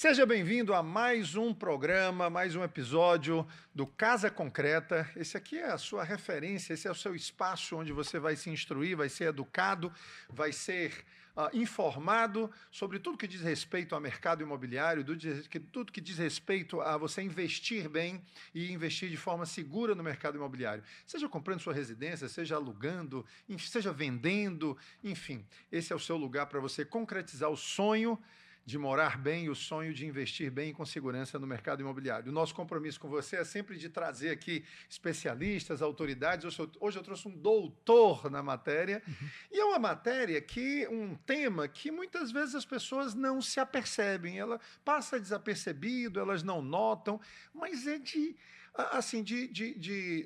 Seja bem-vindo a mais um programa, mais um episódio do Casa Concreta. Esse aqui é a sua referência, esse é o seu espaço onde você vai se instruir, vai ser educado, vai ser informado sobre tudo que diz respeito ao mercado imobiliário, tudo que diz respeito a você investir bem e investir de forma segura no mercado imobiliário. Seja comprando sua residência, seja alugando, seja vendendo, enfim, esse é o seu lugar para você concretizar o sonho de morar bem e o sonho de investir bem e com segurança no mercado imobiliário. O nosso compromisso com você é sempre de trazer aqui especialistas, autoridades. Hoje eu trouxe um doutor na matéria, e é uma matéria um tema que muitas vezes as pessoas não se apercebem. Ela passa desapercebido, elas não notam, mas é de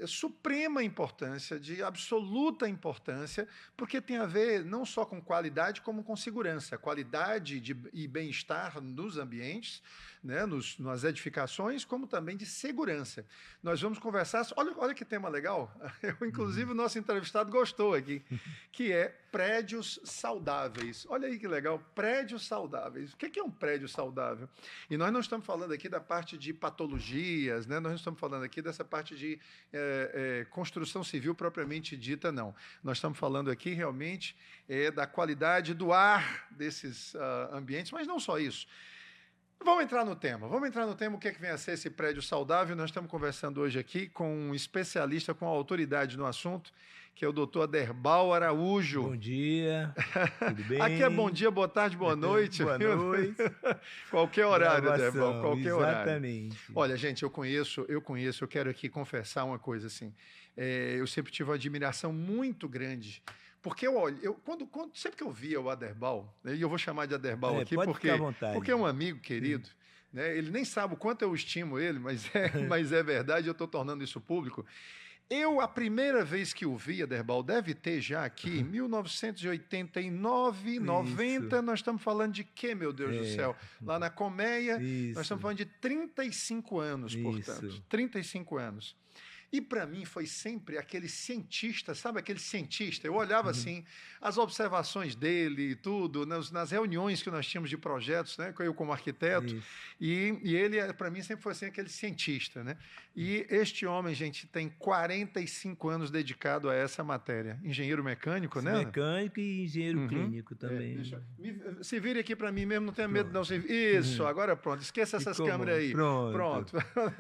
suprema importância, de absoluta importância, porque tem a ver não só com qualidade, como com segurança. Qualidade e bem-estar nos ambientes, né, nas edificações, como também de segurança. Nós vamos conversar... Olha que tema legal. Inclusive, o nosso entrevistado gostou aqui, que é prédios saudáveis. Olha aí que legal, prédios saudáveis. O que é um prédio saudável? E nós não estamos falando aqui da parte de patologias, né? Nós não estamos falando aqui dessa parte de construção civil propriamente dita, não. Nós estamos falando aqui realmente da qualidade do ar desses ambientes, mas não só isso. Vamos entrar no tema, o que vem a ser esse prédio saudável. Nós estamos conversando hoje aqui com um especialista, com autoridade no assunto, que é o doutor Aderbal Araújo. Bom dia, tudo bem? Aqui é bom dia, boa tarde, boa noite. Boa noite. Qualquer horário, Aderbal, qualquer horário. Exatamente. Olha, gente, eu quero aqui confessar uma coisa assim. Eu sempre tive uma admiração muito grande. Porque sempre que eu via o Aderbal, e eu vou chamar de Aderbal aqui porque é um amigo querido, né? Ele nem sabe o quanto eu estimo ele, mas é verdade, eu estou tornando isso público. A primeira vez que o vi, Aderbal, deve ter já aqui, 1989, 90, nós estamos falando de quê, meu Deus do céu? Lá na Colmeia, nós estamos falando de 35 anos, portanto. 35 anos. E para mim foi sempre aquele cientista, sabe aquele cientista? Eu olhava assim, as observações dele e tudo, nas reuniões que nós tínhamos de projetos, né, eu como arquiteto, e ele para mim sempre foi assim aquele cientista, né? E este homem, gente, tem 45 anos dedicado a essa matéria. Engenheiro mecânico, né? Mecânico e engenheiro clínico também. Se vire aqui para mim mesmo, não tenha medo não. Isso, agora pronto, esqueça essas câmeras aí. Pronto.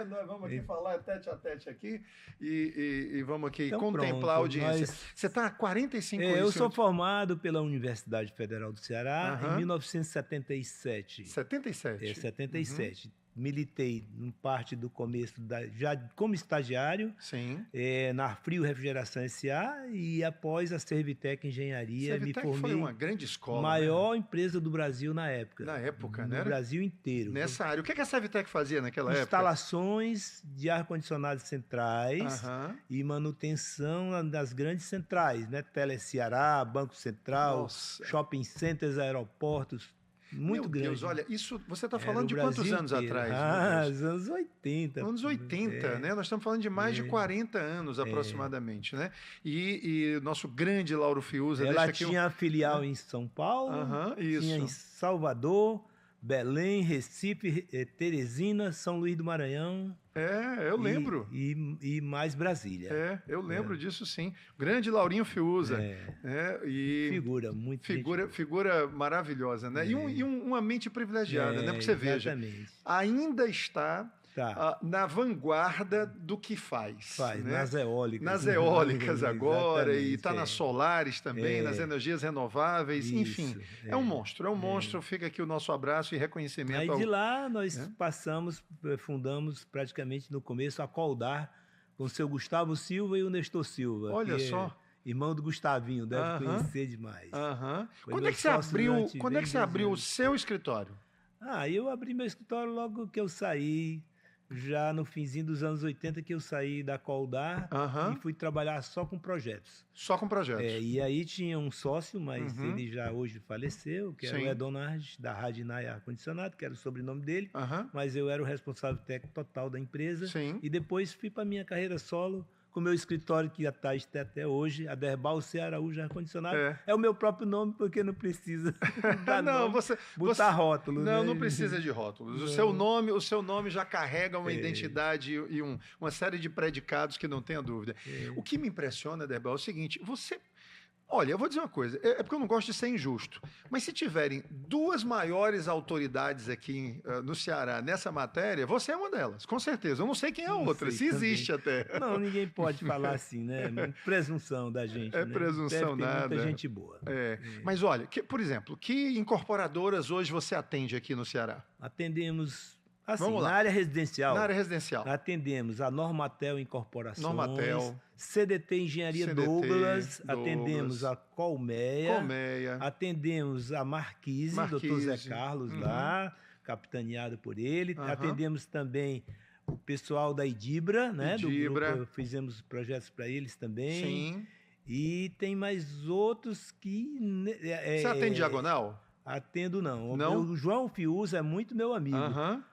Nós vamos aqui falar tete a tete aqui. E vamos aqui então, contemplar a audiência. Você está há 45 anos? Eu sou formado pela Universidade Federal do Ceará em 1977. 77? 77. Militei em parte do começo, já como estagiário, na Frio Refrigeração S.A. e após a Servitec Engenharia, me formei. Foi uma grande escola. Maior empresa do Brasil na época. Na época, né? No Brasil inteiro. Nessa área. O que a Servitec fazia naquela época? Instalações de ar-condicionado centrais e manutenção das grandes centrais, né? Tele-Ceará, Banco Central, shopping centers, aeroportos. Muito grande. Meu Deus, olha, isso você está falando de quantos anos atrás? Os anos 80. Anos 80, né? Nós estamos falando de mais de 40 anos aproximadamente, né? E o nosso grande Lauro Fiuza... Ela tinha filial em São Paulo, tinha em Salvador, Belém, Recife, Teresina, São Luís do Maranhão... eu lembro. E mais Brasília. Eu lembro disso, sim. Grande Laurinho Fiuza. Figura muito Figura maravilhosa, né? E uma mente privilegiada, né? Porque você veja, ainda está na vanguarda do que faz. Né? Nas eólicas. Nas eólicas agora, e está nas solares também, nas energias renováveis, enfim. É um monstro, fica aqui o nosso abraço e reconhecimento. Aí de lá nós fundamos praticamente no começo a Coldar com o seu Gustavo Silva e o Nestor Silva. Olha só. Irmão do Gustavinho, deve conhecer demais. Quando é que você abriu o seu escritório? Eu abri meu escritório logo que eu saí, já no finzinho dos anos 80, que eu saí da Coldar e fui trabalhar só com projetos. Só com projetos. E aí tinha um sócio, mas ele já hoje faleceu, que era o Edonardes, da Radinai Ar-Condicionado, que era o sobrenome dele, mas eu era o responsável técnico total da empresa. E depois fui para a minha carreira solo com o meu escritório, que está até hoje, Aderbal C. Araújo Ar-Condicionado. É o meu próprio nome, porque não precisa dar nome, botar rótulo. Não, né? não precisa de rótulos. O seu nome já carrega uma identidade e uma série de predicados que não tenha dúvida. O que me impressiona, Aderbal, é o seguinte, Olha, eu vou dizer uma coisa, é porque eu não gosto de ser injusto, mas se tiverem duas maiores autoridades aqui no Ceará nessa matéria, você é uma delas, com certeza. Eu não sei quem é a outra, se existe até. Não, ninguém pode falar assim, né? Presunção da gente. É, né? Presunção nada. Muita gente boa. Mas olha, por exemplo, que incorporadoras hoje você atende aqui no Ceará? Atendemos... Assim, na área residencial. Na área residencial. Atendemos a Normatel Incorporações. Normatel. CDT Engenharia Douglas. Atendemos a Colmeia. Atendemos a Marquise, Dr. Zé Carlos lá, capitaneado por ele. Atendemos também o pessoal da Idibra, né? Do grupo, fizemos projetos para eles também. Sim. E tem mais outros que... Você atende diagonal? Atendo não. O João Fiuza é muito meu amigo,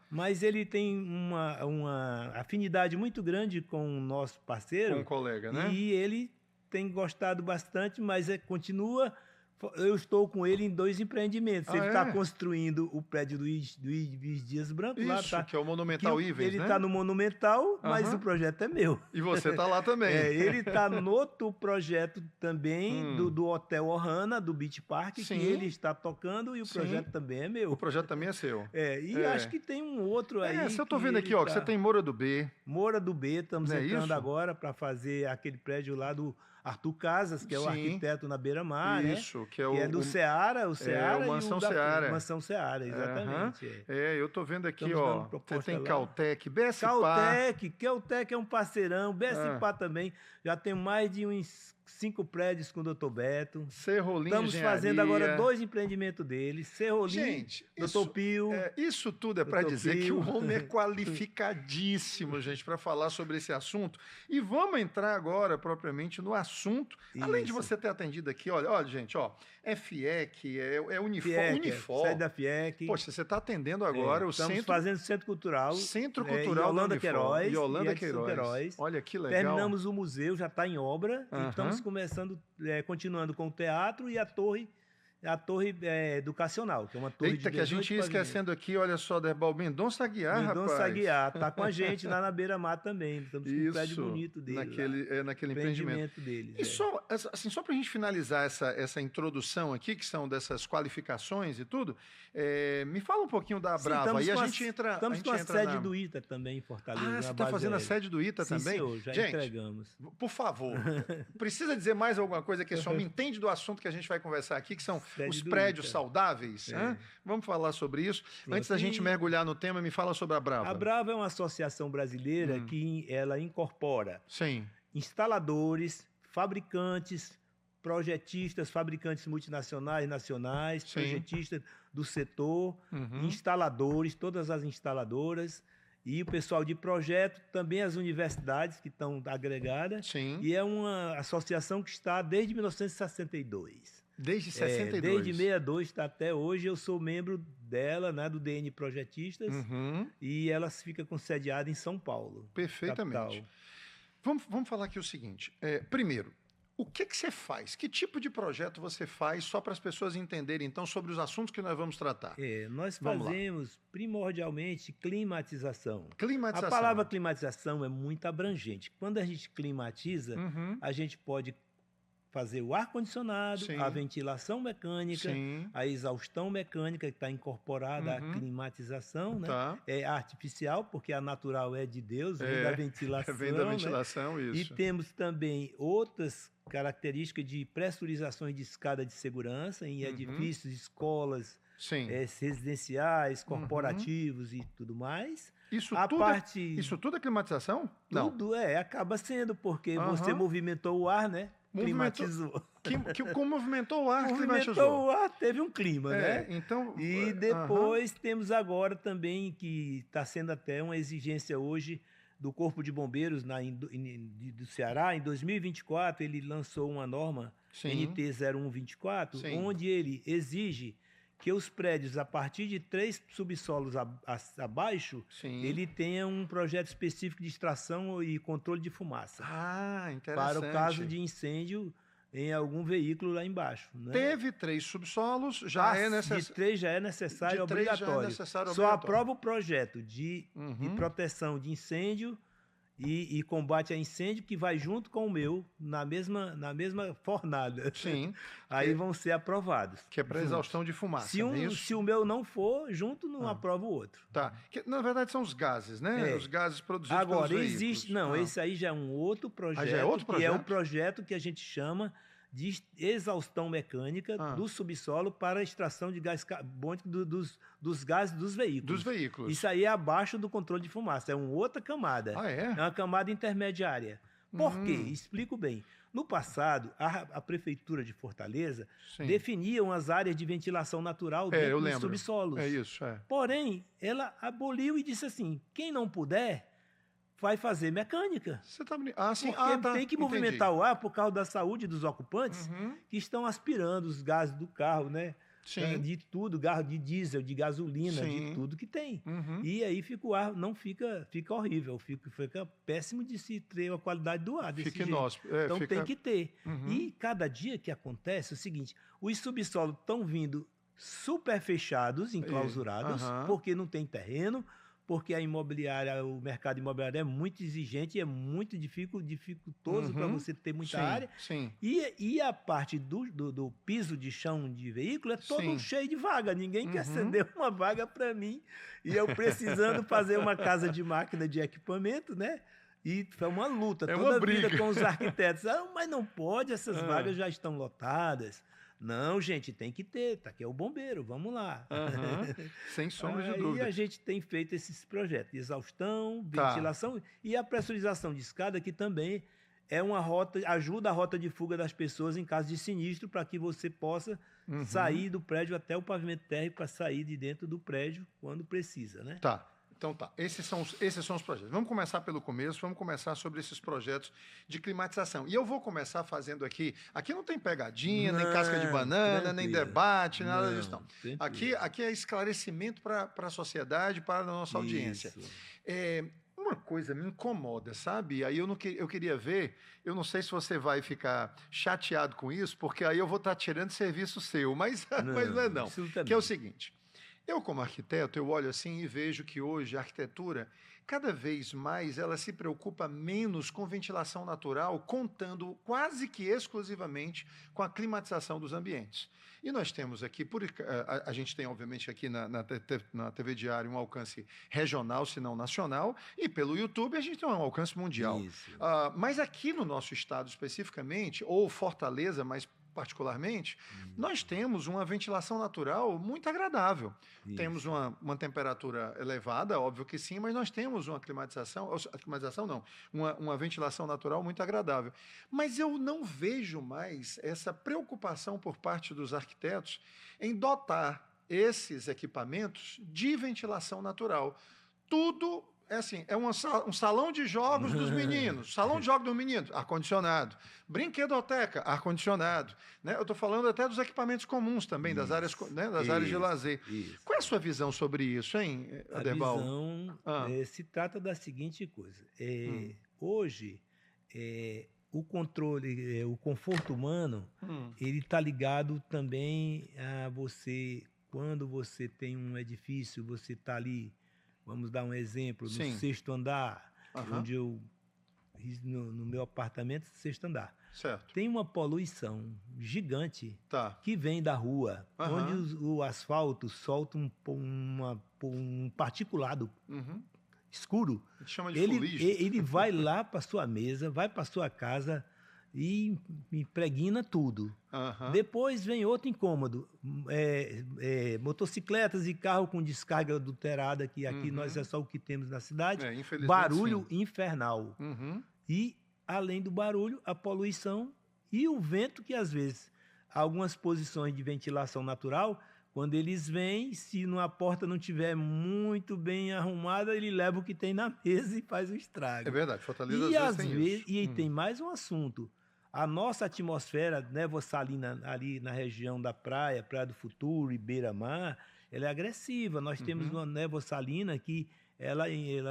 mas ele tem uma afinidade muito grande com o nosso parceiro. Com um colega, né? E ele tem gostado bastante, mas continua... Eu estou com ele em 2 empreendimentos. Ele está construindo o prédio do Ives Dias Branco. Isso, lá, que é o Monumental Ives, Ele está no Monumental, mas o projeto é meu. E você está lá também. Ele está no outro projeto também, do Hotel Ohana, do Beach Park, que ele está tocando e o projeto também é meu. O projeto também é seu. Acho que tem um outro aí. Eu estou vendo aqui, que você tem Moura do B. Moura do B, estamos entrando agora para fazer aquele prédio lá do Arthur Casas, que é o arquiteto na Beira-Mar, né? Isso, que é do Ceará, o Mansão Ceará. Mansão Ceará, exatamente. Eu estou vendo aqui, você tem Caltech, BSPA. Caltech é um parceirão, BSPA também, já tem mais de uns 5 prédios com o Dr. Beto. Serrolim Estamos fazendo agora 2 empreendimentos dele, Serrolim, Dr. Pio. Isso tudo é para dizer que o homem é qualificadíssimo, gente, para falar sobre esse assunto. E vamos entrar agora, propriamente, no assunto. Além de você ter atendido aqui, olha, gente, é FIEC, é Unifor. Sai da FIEC. Poxa, você está atendendo agora o Estamos fazendo Centro Cultural. Centro Cultural Yolanda Queiroz. Yolanda Queiroz. Olha que legal. Terminamos o museu, já está em obra. E estamos continuando com o teatro e a torre educacional, que é uma torre de 18 que a gente ia esquecendo aqui, olha só, Aderbal, Mendonça Aguiar, Mendonça Aguiar, está com a gente lá na Beira-Mar também. Estamos com um prédio bonito dele. Naquele empreendimento deles. E só para a gente finalizar essa introdução aqui, que são dessas qualificações e tudo, me fala um pouquinho da Brava. E a gente entra. Estamos com a sede do ITA também em Fortaleza. Você está fazendo a sede do ITA também? Senhor, já entregamos. Por favor, precisa dizer mais alguma coisa que só me entende do assunto que a gente vai conversar aqui, que são os prédios saudáveis. Vamos falar sobre isso. Antes da gente mergulhar no tema, me fala sobre a Brava. A Brava é uma associação brasileira que ela incorpora instaladores, fabricantes, projetistas, fabricantes multinacionais, nacionais, projetistas do setor, instaladores, todas as instaladoras, e o pessoal de projeto, também as universidades que estão agregadas. E é uma associação que está desde 1962. Desde 62? Desde 62 está até hoje. Eu sou membro dela, né, do DN Projetistas, e ela fica concediada em São Paulo. Perfeitamente. Vamos falar aqui o seguinte. Primeiro, o que você faz? Que tipo de projeto você faz, só para as pessoas entenderem, então, sobre os assuntos que nós vamos tratar? Nós fazemos, primordialmente, climatização. Climatização. A palavra climatização é muito abrangente. Quando a gente climatiza, a gente pode fazer o ar-condicionado, a ventilação mecânica, a exaustão mecânica, que está incorporada à climatização, né? É artificial, porque a natural é de Deus, vem da ventilação. Vem da ventilação, né? isso. E temos também outras características de pressurizações de escada de segurança em edifícios, escolas, residenciais, corporativos e tudo mais. Isso tudo é climatização? Tudo acaba sendo, porque você movimentou o ar, né? Climatizou. Como movimentou o ar, movimentou o ar, teve um clima, né? Então, e depois temos agora também, que está sendo até uma exigência hoje do Corpo de Bombeiros do Ceará. Em 2024, ele lançou uma norma NT 0124, onde ele exige que os prédios, a partir de 3 subsolos abaixo, ele tenha um projeto específico de extração e controle de fumaça. Ah, interessante. Para o caso de incêndio em algum veículo lá embaixo. Né? Teve 3 subsolos, já é necessário. De 3 já é necessário, obrigatório. Só aprova o projeto de proteção de incêndio e combate a incêndio, que vai junto com o meu, na mesma fornada. Sim. Aí vão ser aprovados. Que é para exaustão de fumaça. Se o meu não for, junto não aprova o outro. Tá. Que, na verdade, são os gases, né? Os gases produzidos Agora, pelos existe. veículos. Não, esse aí já é um outro projeto. Já é outro projeto? Que é o projeto que a gente chama de exaustão mecânica do subsolo para a extração de gás carbônico dos gases dos veículos. Dos veículos. Isso aí é abaixo do controle de fumaça, é uma outra camada. Ah, é? É uma camada intermediária. Por quê? Explico bem. No passado, a Prefeitura de Fortaleza definia umas áreas de ventilação natural dentro dos subsolos. É isso, Porém, ela aboliu e disse assim, quem não puder vai fazer mecânica. Você tá... Porque tem que movimentar o ar por causa da saúde dos ocupantes que estão aspirando os gases do carro, né? De tudo, gás de diesel, de gasolina, de tudo que tem. E aí o ar não fica horrível, fica péssimo de se ter a qualidade do ar desse jeito. Então tem que ter. E cada dia que acontece é o seguinte, os subsolos estão vindo super fechados, enclausurados, porque não tem terreno, porque o mercado imobiliário é muito exigente e é muito dificultoso para você ter muita área. E a parte do piso de chão de veículo é todo cheio de vaga. Ninguém quer ceder uma vaga para mim. E eu precisando fazer uma casa de máquina de equipamento, né? E foi uma luta toda a vida com os arquitetos. Mas não pode, essas vagas já estão lotadas. Não, gente, tem que ter, tá aqui é o bombeiro, vamos lá. Sem sombra de dúvida. E a gente tem feito esses projetos de exaustão, ventilação e a pressurização de escada, que também é uma rota, ajuda a rota de fuga das pessoas em caso de sinistro, para que você possa sair do prédio até o pavimento térreo, para sair de dentro do prédio quando precisa, né? Tá. Então tá, esses são os projetos. Vamos começar pelo começo, vamos começar sobre esses projetos de climatização. E eu vou começar fazendo aqui não tem pegadinha, nem casca de banana, nem debate, nada disso não. Aqui é esclarecimento para a sociedade, para a nossa audiência. Uma coisa me incomoda, sabe? Aí eu queria ver, eu não sei se você vai ficar chateado com isso, porque aí eu vou estar tirando serviço seu, mas não é não. Que é o seguinte... Eu, como arquiteto, eu olho assim e vejo que hoje a arquitetura, cada vez mais, ela se preocupa menos com ventilação natural, contando quase que exclusivamente com a climatização dos ambientes. E nós temos aqui, a gente tem, obviamente, aqui na TV Diário um alcance regional, se não nacional, e pelo YouTube a gente tem um alcance mundial. Mas aqui no nosso estado especificamente, ou Fortaleza, mais particularmente, nós temos uma ventilação natural muito agradável. Temos uma temperatura elevada, óbvio que sim, mas nós temos uma uma ventilação natural muito agradável. Mas eu não vejo mais essa preocupação por parte dos arquitetos em dotar esses equipamentos de ventilação natural. Tudo é um salão de jogos dos meninos. Salão de jogos dos meninos, ar-condicionado. Brinquedoteca, ar-condicionado. Né? Eu estou falando até dos equipamentos comuns também, das áreas de lazer. Qual é a sua visão sobre isso, hein, Aderbal? A visão se trata da seguinte coisa. Hoje, o controle, o conforto humano, ele está ligado também a você, quando você tem um edifício, você está ali. Vamos dar um exemplo, no 6º andar, onde no meu apartamento, 6º andar. Certo. Tem uma poluição gigante que vem da rua, onde o asfalto solta um particulado escuro. A gente chama de fuligem. Ele vai lá para sua mesa, vai para sua casa e impregna tudo. Depois vem outro incômodo, motocicletas e carro com descarga adulterada, que aqui nós é só o que temos na cidade, barulho infernal. E, além do barulho, a poluição e o vento, que às vezes, algumas posições de ventilação natural, quando eles vêm, se a porta não estiver muito bem arrumada, ele leva o que tem na mesa e faz o estrago. É verdade, Fortaleza às vezes tem isso. E tem mais um assunto. A nossa atmosfera nevossalina ali na região da Praia do Futuro e Beira-Mar, ela é agressiva. Nós temos uma nevossalina que ela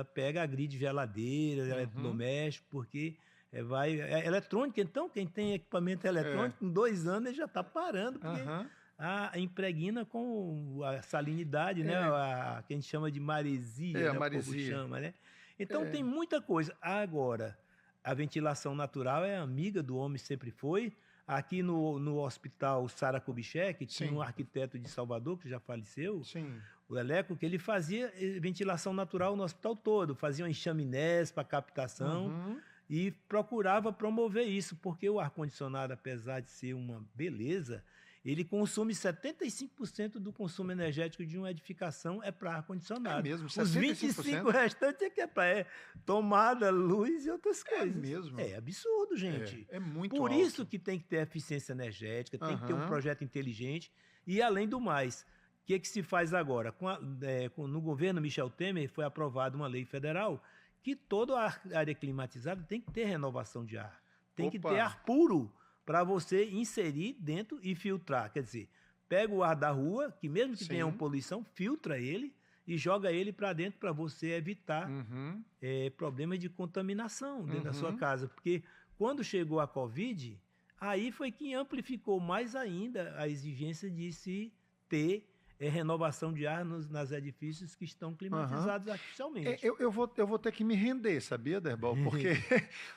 pega a grid geladeira, eletrodoméstico, porque é eletrônica. Então, quem tem equipamento eletrônico, com 2 anos ele já está parando, porque impregna com a salinidade, né? Que a gente chama de maresia, né? maresia. O povo chama, né? Então, tem muita coisa. Agora, a ventilação natural é amiga do homem, sempre foi. Aqui no hospital Sara Kubitschek, tinha um arquiteto de Salvador, que já faleceu, o Leleco, que ele fazia ventilação natural no hospital todo, fazia chaminés para captação e procurava promover isso, porque o ar-condicionado, apesar de ser uma beleza, ele consome 75% do consumo energético de uma edificação para ar-condicionado. É mesmo? 75%? Os 25% restantes é que é para tomada, luz e outras coisas. É mesmo? É absurdo, gente. É muito Por alto. isso que tem que ter eficiência energética, tem que ter um projeto inteligente. E, além do mais, o que se faz agora? No governo Michel Temer foi aprovada uma lei federal que toda a área climatizada tem que ter renovação de ar. Tem que ter ar puro, para você inserir dentro e filtrar. Quer dizer, pega o ar da rua, que mesmo que tenha uma poluição, filtra ele e joga ele para dentro para você evitar problemas de contaminação dentro da sua casa. Porque quando chegou a Covid, aí foi que amplificou mais ainda a exigência de se ter renovação de ar nos edifícios que estão climatizados artificialmente. Eu vou ter que me render, sabia, Derbal? Porque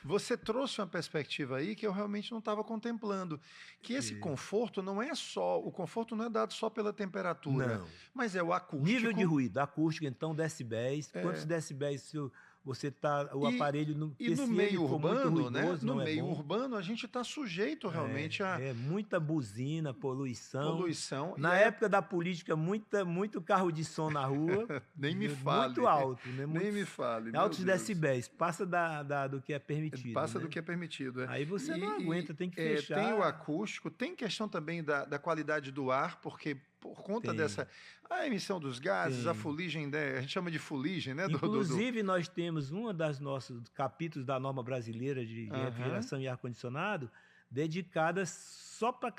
você trouxe uma perspectiva aí que eu realmente não estava contemplando. Que esse conforto não é só... O conforto não é dado só pela temperatura, mas é o acústico. Nível de ruído, acústico, então, decibéis. Quantos decibéis você tá... O aparelho... E no meio urbano, ruidoso, né? No meio urbano, a gente está sujeito realmente a... muita buzina, poluição. Na e época da política, muito carro de som na rua. Nem me fale. Muito alto, né? Nem me fale. Altos decibéis. Passa do que é permitido. Passa né? do que é permitido. Aí você não aguenta, tem que fechar. Tem o acústico, tem questão também da qualidade do ar, porque por conta dessa... A emissão dos gases, a fuligem, né? A gente chama de fuligem, né? Inclusive, nós temos um dos nossos capítulos da norma brasileira de refrigeração e ar-condicionado dedicada só para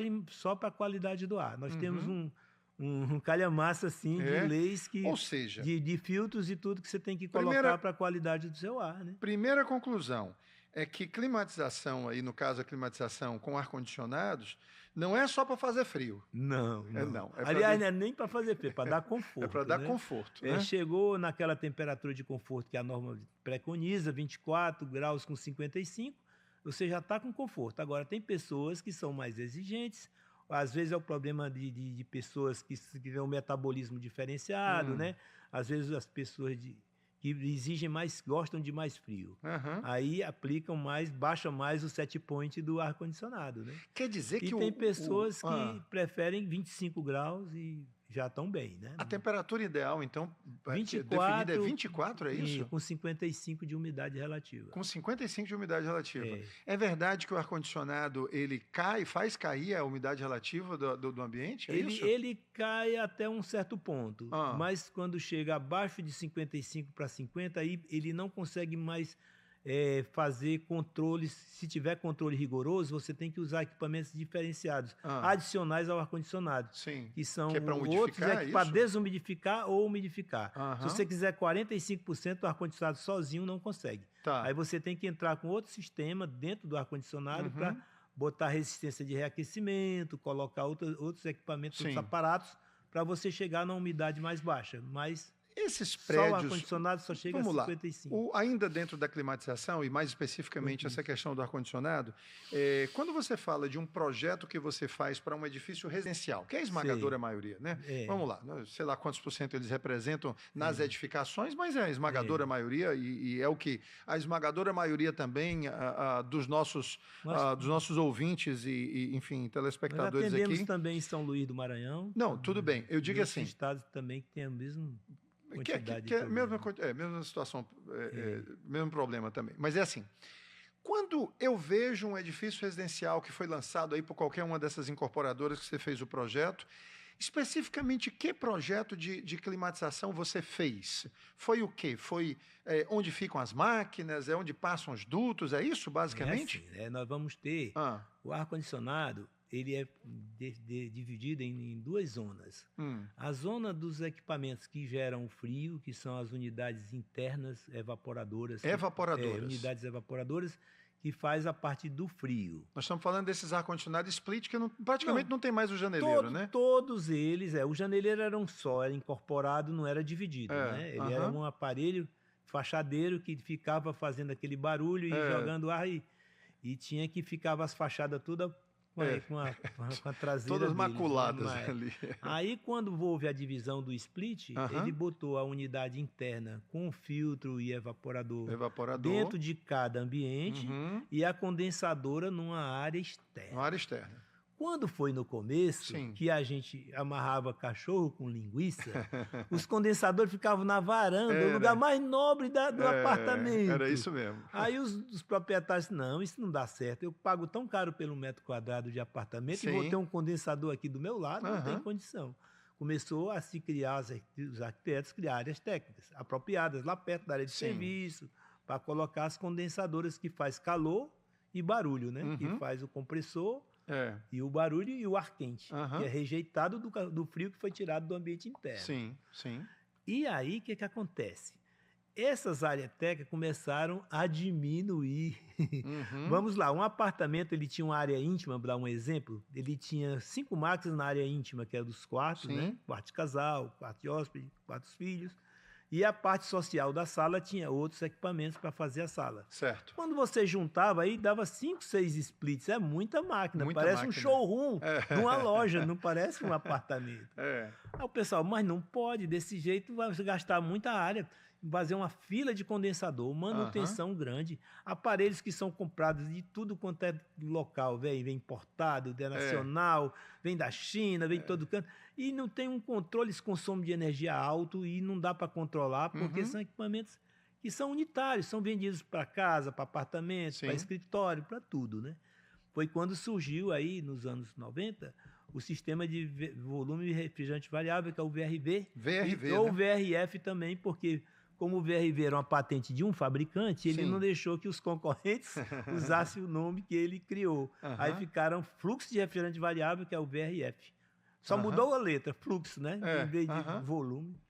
a qualidade do ar. Nós temos um calhamaço assim, de leis que... Ou seja... De filtros e tudo que você tem que colocar para a qualidade do seu ar, né? Primeira conclusão é que climatização, aí no caso a climatização com ar-condicionados, não é só para fazer frio. Não. Aliás, não é nem para fazer frio, é para dar conforto. É para dar conforto. Né? Chegou naquela temperatura de conforto que a norma preconiza, 24 graus com 55, você já está com conforto. Agora, tem pessoas que são mais exigentes, às vezes é o problema de pessoas que têm um metabolismo diferenciado, né? Às vezes as pessoas que exigem mais, gostam de mais frio. Aí aplicam baixam mais o set point do ar-condicionado, né? Quer dizer que tem pessoas que preferem 25 graus e já estão bem, né? A temperatura ideal, então, 24, definida é 24, é isso? Com 55 de umidade relativa. Com 55 de umidade relativa. É verdade que o ar-condicionado, ele faz cair a umidade relativa do ambiente? Ele cai até um certo ponto, mas quando chega abaixo de 55 para 50, aí ele não consegue mais fazer controles. Se tiver controle rigoroso, você tem que usar equipamentos diferenciados, adicionais ao ar-condicionado, que são outros para desumidificar ou umidificar. Se você quiser 45%, o ar-condicionado sozinho não consegue. Aí você tem que entrar com outro sistema dentro do ar-condicionado para botar resistência de reaquecimento, colocar outros equipamentos, outros aparatos, para você chegar na umidade mais baixa. Mas esses prédios... Só o ar-condicionado só chega a 55. Ainda dentro da climatização, e mais especificamente essa questão do ar-condicionado, quando você fala de um projeto que você faz para um edifício residencial, que é a esmagadora maioria, né? Vamos lá, sei lá quantos por cento eles representam nas edificações, mas é a esmagadora maioria, e é o que a esmagadora maioria também dos nossos ouvintes e, enfim, telespectadores aqui. Nós atendemos também em São Luís do Maranhão. Não, tudo bem. Eu digo assim... estados também que tem a mesma... Que é a mesma situação, mesmo problema também. Mas é assim, quando eu vejo um edifício residencial que foi lançado aí por qualquer uma dessas incorporadoras que você fez o projeto, Especificamente, que projeto de climatização você fez? Foi o quê? Foi onde ficam as máquinas? É onde passam os dutos? É isso, basicamente? É assim, nós vamos ter o ar-condicionado, ele é dividido em duas zonas. A zona dos equipamentos que geram frio, que são as unidades internas evaporadoras. Unidades evaporadoras, que faz a parte do frio. Nós estamos falando desses ar-condicionados split, que praticamente não tem mais o janeleiro, né? Todos eles, o janeleiro era um só, era incorporado, não era dividido, né? Ele era um aparelho fachadeiro que ficava fazendo aquele barulho e jogando ar e tinha que ficava as fachadas todas com a traseira todas deles, maculadas, né? ali. Aí, quando houve a divisão do split, ele botou a unidade interna com filtro e evaporador dentro de cada ambiente e a condensadora numa área externa. Uma área externa. Quando foi no começo, que a gente amarrava cachorro com linguiça, os condensadores ficavam na varanda, o lugar mais nobre do apartamento. Era isso mesmo. Aí os proprietários, não, isso não dá certo. Eu pago tão caro pelo metro quadrado de apartamento e vou ter um condensador aqui do meu lado, não tem condição. Começou a se criar, os arquitetos criar áreas técnicas apropriadas lá perto da área de serviço, para colocar as condensadoras que faz calor e barulho, né? Que faz o compressor, e o barulho e o ar quente, que é rejeitado do frio que foi tirado do ambiente interno. Sim. E aí, o que acontece? Essas áreas técnicas começaram a diminuir. Vamos lá, um apartamento, ele tinha uma área íntima, vou dar um exemplo, ele tinha 5 máquinas na área íntima, que era dos quartos, né? Quarto de casal, quarto de hóspede, quarto dos filhos. E a parte social da sala tinha outros equipamentos para fazer a sala. Certo. Quando você juntava aí, dava 5, 6 splits. É muita máquina. Parece um showroom de uma loja, não parece um apartamento. Aí o pessoal, mas não pode, desse jeito vai gastar muita área. Fazer uma fila de condensador, manutenção grande, aparelhos que são comprados de tudo quanto é local, vem importado, nacional, vem da China, vem de todo canto, e não tem um controle, esse consumo de energia alto e não dá para controlar, porque são equipamentos que são unitários, são vendidos para casa, para apartamento, para escritório, para tudo, né? Foi quando surgiu aí, nos anos 90, o sistema de volume de refrigerante variável, que é o VRV, ou o VRF também, porque como o VRV era uma patente de um fabricante, ele não deixou que os concorrentes usassem o nome que ele criou. Aí ficaram fluxo de refrigerante variável, que é o VRF. Só mudou a letra, fluxo, né? Em vez de volume.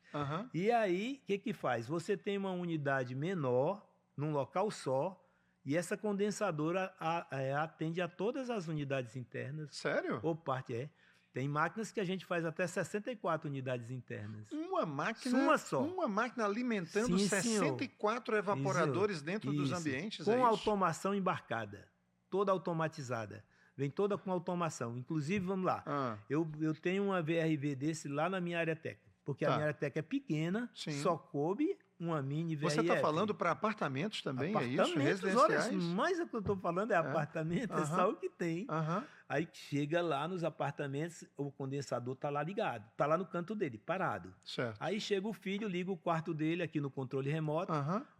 E aí, o que faz? Você tem uma unidade menor, num local só, e essa condensadora atende a todas as unidades internas. Sério? Ou parte Tem máquinas que a gente faz até 64 unidades internas. Uma máquina? Uma só. Uma máquina alimentando 64 evaporadores dentro dos ambientes? Com automação embarcada. Toda automatizada. Vem toda com automação. Inclusive, vamos lá. Eu tenho uma VRV desse lá na minha área técnica. Porque a minha área técnica é pequena, só coube uma mini VRF. Você está falando para apartamentos também, é isso? Residenciais? Mas o que eu estou falando é apartamento, é só o que tem. Aí chega lá nos apartamentos, o condensador está lá ligado, está lá no canto dele, parado. Certo. Aí chega o filho, liga o quarto dele aqui no controle remoto,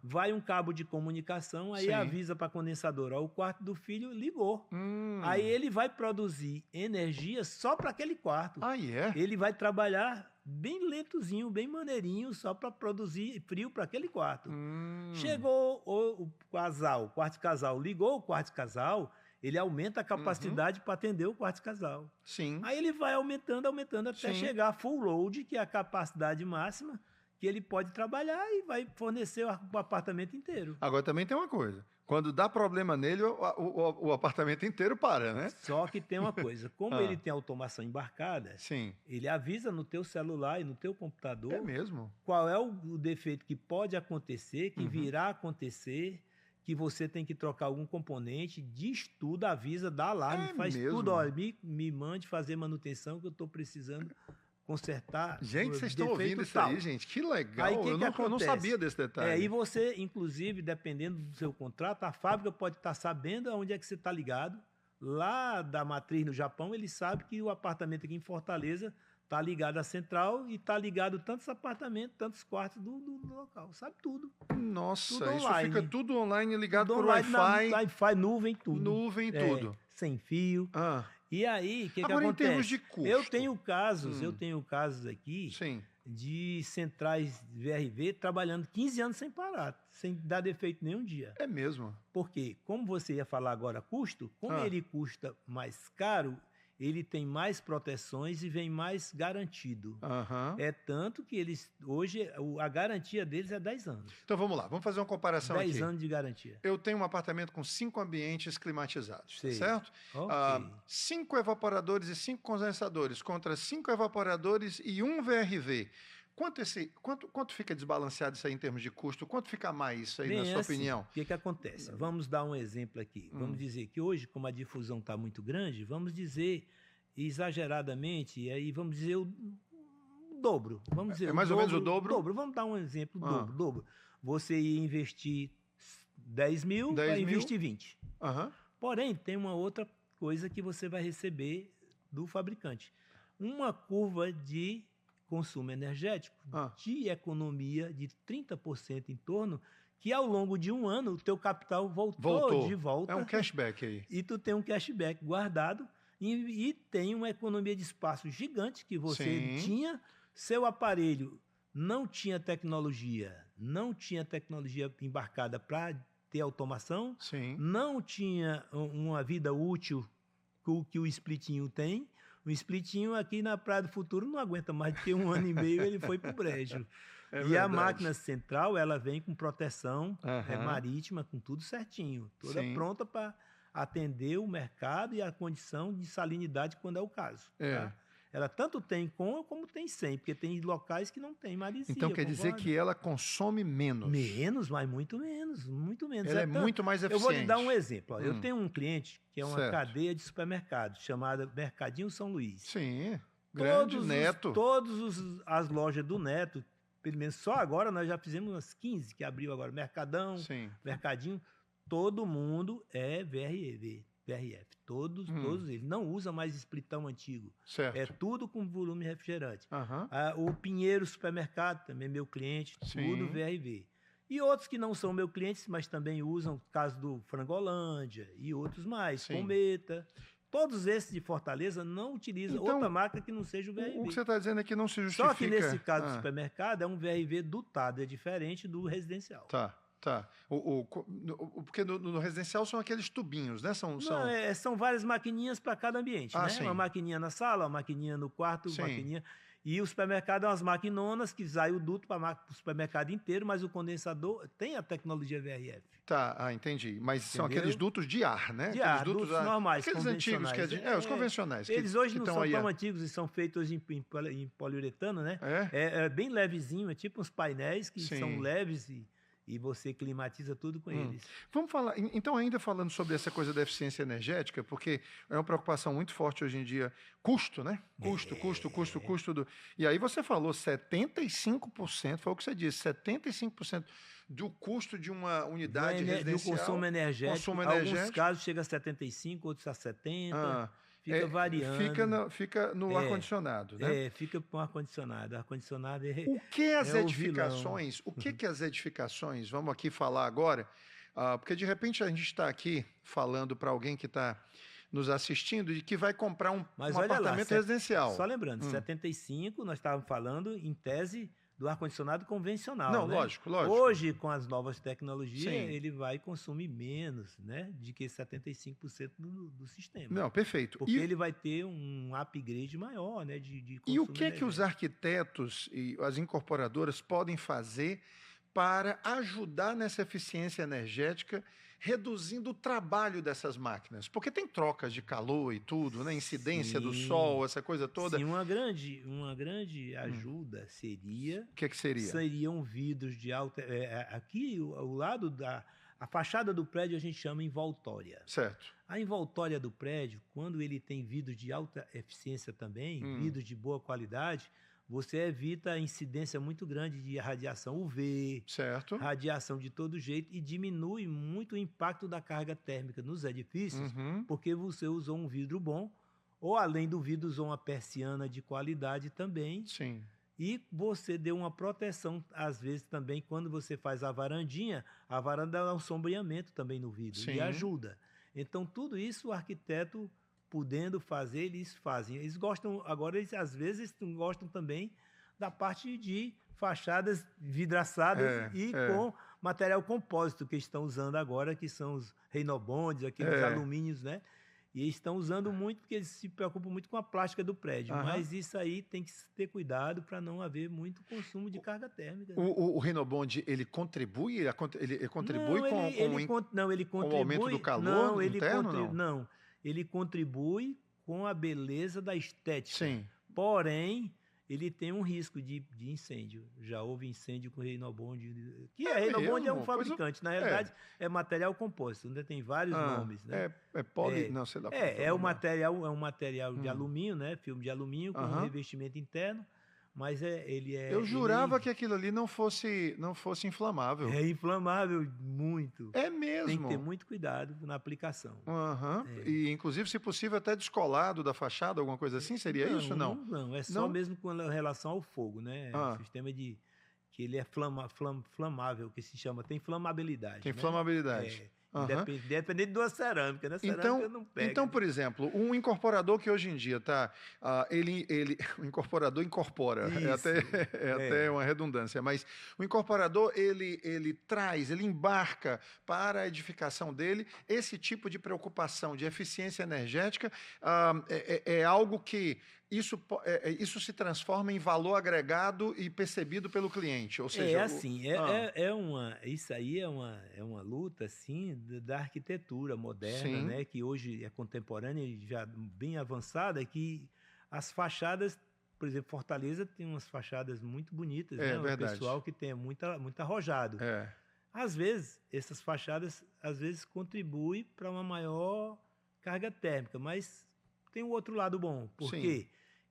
vai um cabo de comunicação, aí avisa para a condensadora, o quarto do filho ligou. Aí ele vai produzir energia só para aquele quarto. Ele vai trabalhar bem lentozinho, bem maneirinho, só para produzir frio para aquele quarto. Chegou o quarto de casal, ligou o quarto de casal, ele aumenta a capacidade para atender o quarto de casal. Aí ele vai aumentando até chegar a full load, que é a capacidade máxima que ele pode trabalhar e vai fornecer o apartamento inteiro. Agora também tem uma coisa. Quando dá problema nele, o apartamento inteiro para, né? Só que tem uma coisa. Como ele tem automação embarcada, ele avisa no teu celular e no teu computador qual é o defeito que pode acontecer, que virá a acontecer, que você tem que trocar algum componente, diz tudo, avisa, dá alarme, faz tudo. Olha, me mande fazer manutenção que eu estou precisando consertar. Gente, vocês estão ouvindo isso aí, gente? Que legal. Aí, eu não sabia desse detalhe. E você, inclusive, dependendo do seu contrato, a fábrica pode estar sabendo onde é que você está ligado. Lá da matriz no Japão, ele sabe que o apartamento aqui em Fortaleza está ligado à central e está ligado tantos apartamentos, tantos quartos do local. Sabe tudo. Nossa, tudo isso fica tudo online, ligado por Wi-Fi. Wi-Fi, nuvem, tudo. Nuvem, tudo. Sem fio. E aí, o que Agora, acontece? Em termos de custo. Eu tenho casos aqui Sim. de centrais VRV trabalhando 15 anos sem parar, sem dar defeito nenhum dia. É mesmo? Porque, como você ia falar agora, custo, como ele custa mais caro, ele tem mais proteções e vem mais garantido. É tanto que eles, hoje, a garantia deles é 10 anos. Então vamos lá, vamos fazer uma comparação 10 aqui. 10 anos de garantia. Eu tenho um apartamento com 5 ambientes climatizados, certo? Okay. 5 evaporadores e 5 condensadores contra 5 evaporadores e 1 VRV. Quanto fica desbalanceado isso aí em termos de custo? Quanto fica mais isso aí, na sua opinião? O que acontece? Vamos dar um exemplo aqui. Vamos dizer que hoje, como a difusão está muito grande, vamos dizer exageradamente, e aí vamos dizer o dobro. Vamos dizer mais ou menos o dobro? Vamos dar um exemplo, dobro. Você ia investir 10 mil, vai investir 20. Porém, tem uma outra coisa que você vai receber do fabricante. Uma curva de consumo energético, de economia de 30% em torno, que ao longo de um ano o teu capital voltou de volta. É um cashback aí. E tu tem um cashback guardado e tem uma economia de espaço gigante que você tinha. Seu aparelho não tinha tecnologia embarcada para ter automação, não tinha uma vida útil que o splitinho tem. O splitinho aqui na Praia do Futuro não aguenta mais do que 1 ano e meio, ele foi para o brejo. E a máquina central, ela vem com proteção marítima, com tudo certinho, toda pronta para atender o mercado e a condição de salinidade quando é o caso. Tá? Ela tanto tem com como tem sem, porque tem locais que não tem maresia. Então quer dizer que ela consome menos? Menos, mas muito menos, muito menos. Ela é muito mais eficiente. Eu vou lhe dar um exemplo. Ó. Eu tenho um cliente que é uma cadeia de supermercados, chamada Mercadinho São Luís. Sim, grande Neto. Todas as lojas do Neto, pelo menos só agora, nós já fizemos umas 15 que abriu agora. Mercadão, Mercadinho, todo mundo é VRF. Todos eles. Não usa mais splitão antigo. Certo. É tudo com volume refrigerante. O Pinheiro Supermercado, também meu cliente, tudo VRV. E outros que não são meus clientes, mas também usam, caso do Frangolândia e outros mais, Cometa. Todos esses de Fortaleza não utilizam outra marca que não seja o VRV. O que você está dizendo é que não se justifica... Só que nesse caso do supermercado é um VRV dotado, é diferente do residencial. Tá. Porque no residencial são aqueles tubinhos, né? São várias maquininhas para cada ambiente, né? Sim. Uma maquininha na sala, uma maquininha no quarto, maquininha... E o supermercado é umas maquinonas que sai o duto para o supermercado inteiro, mas o condensador tem a tecnologia VRF. Tá, entendi. Mas são aqueles dutos de ar, né? De ar, dutos normais, aqueles antigos, os convencionais. Eles hoje não são tão antigos e são feitos em poliuretano, né? É bem levezinho, é tipo uns painéis que são leves e você climatiza tudo com eles. Vamos falar, então, ainda falando sobre essa coisa da eficiência energética, porque é uma preocupação muito forte hoje em dia, custo, né? Custo. E aí você falou 75%, foi o que você disse, 75% do custo de uma unidade residencial. Do consumo energético. Alguns casos chega a 75%, outros a 70%. Fica variando. Fica no ar-condicionado, né? Fica com ar-condicionado. Ar-condicionado O que as edificações... O que as edificações... Vamos aqui falar agora, porque de repente a gente está aqui falando para alguém que está nos assistindo e que vai comprar um apartamento residencial. Só lembrando, 75, nós estávamos falando em tese do ar-condicionado convencional. Não, né? lógico. Hoje, com as novas tecnologias, ele vai consumir menos, né, de que 75% do sistema. Não, perfeito. Porque ele vai ter um upgrade maior, né, de consumo. E o que os arquitetos e as incorporadoras podem fazer para ajudar nessa eficiência energética, reduzindo o trabalho dessas máquinas? Porque tem trocas de calor e tudo, né? Incidência do sol, essa coisa toda. Sim, uma grande ajuda seria... O que seria? Seriam vidros de alta... aqui, o lado da... A fachada do prédio a gente chama envoltória. Certo. A envoltória do prédio, quando ele tem vidros de alta eficiência também, vidros de boa qualidade... Você evita a incidência muito grande de radiação UV, radiação de todo jeito, e diminui muito o impacto da carga térmica nos edifícios, porque você usou um vidro bom, ou além do vidro usou uma persiana de qualidade também. Sim. E você deu uma proteção, às vezes também, quando você faz a varandinha, a varanda dá um sombreamento também no vidro, e ajuda. Então, tudo isso o arquiteto podendo fazer, eles fazem. Eles gostam, agora, às vezes, gostam também da parte de fachadas vidraçadas com material compósito que estão usando agora, que são os Reinobonds, aqueles alumínios, né? E eles estão usando muito, porque eles se preocupam muito com a plástica do prédio. Mas isso aí tem que ter cuidado para não haver muito consumo de carga térmica. Né? O Reinobond, ele contribui? Ele contribui com o aumento do calor interno? Não, ele contribui com a beleza da estética. Sim. Porém, ele tem um risco de incêndio. Já houve incêndio com Reinobond. Reinobond é um fabricante. Na realidade, é material composto. Ainda tem vários nomes. Né? Não sei lá. É um material de alumínio, né? Filme de alumínio com um revestimento interno. Mas ele é... Eu jurava que aquilo ali não fosse inflamável. É inflamável, muito. É mesmo? Tem que ter muito cuidado na aplicação. E, inclusive, se possível, até descolado da fachada, alguma coisa assim, seria isso ou não? Não, é só mesmo com relação ao fogo, né? O sistema que ele é flamável, que se chama, tem flamabilidade. Tem flamabilidade. Independente de uma cerâmica, né? Cerâmica não pega. Então, por exemplo, um incorporador que hoje em dia o incorporador incorpora, até uma redundância, mas o incorporador ele embarca para a edificação dele esse tipo de preocupação de eficiência energética, é algo que isso se transforma em valor agregado e percebido pelo cliente, ou seja... Isso aí é uma luta, assim, da arquitetura moderna, né, que hoje é contemporânea e já bem avançada, que as fachadas, por exemplo, Fortaleza tem umas fachadas muito bonitas, né? O pessoal que tem muito arrojado. Às vezes, essas fachadas, contribuem para uma maior carga térmica, mas tem o outro lado bom, porque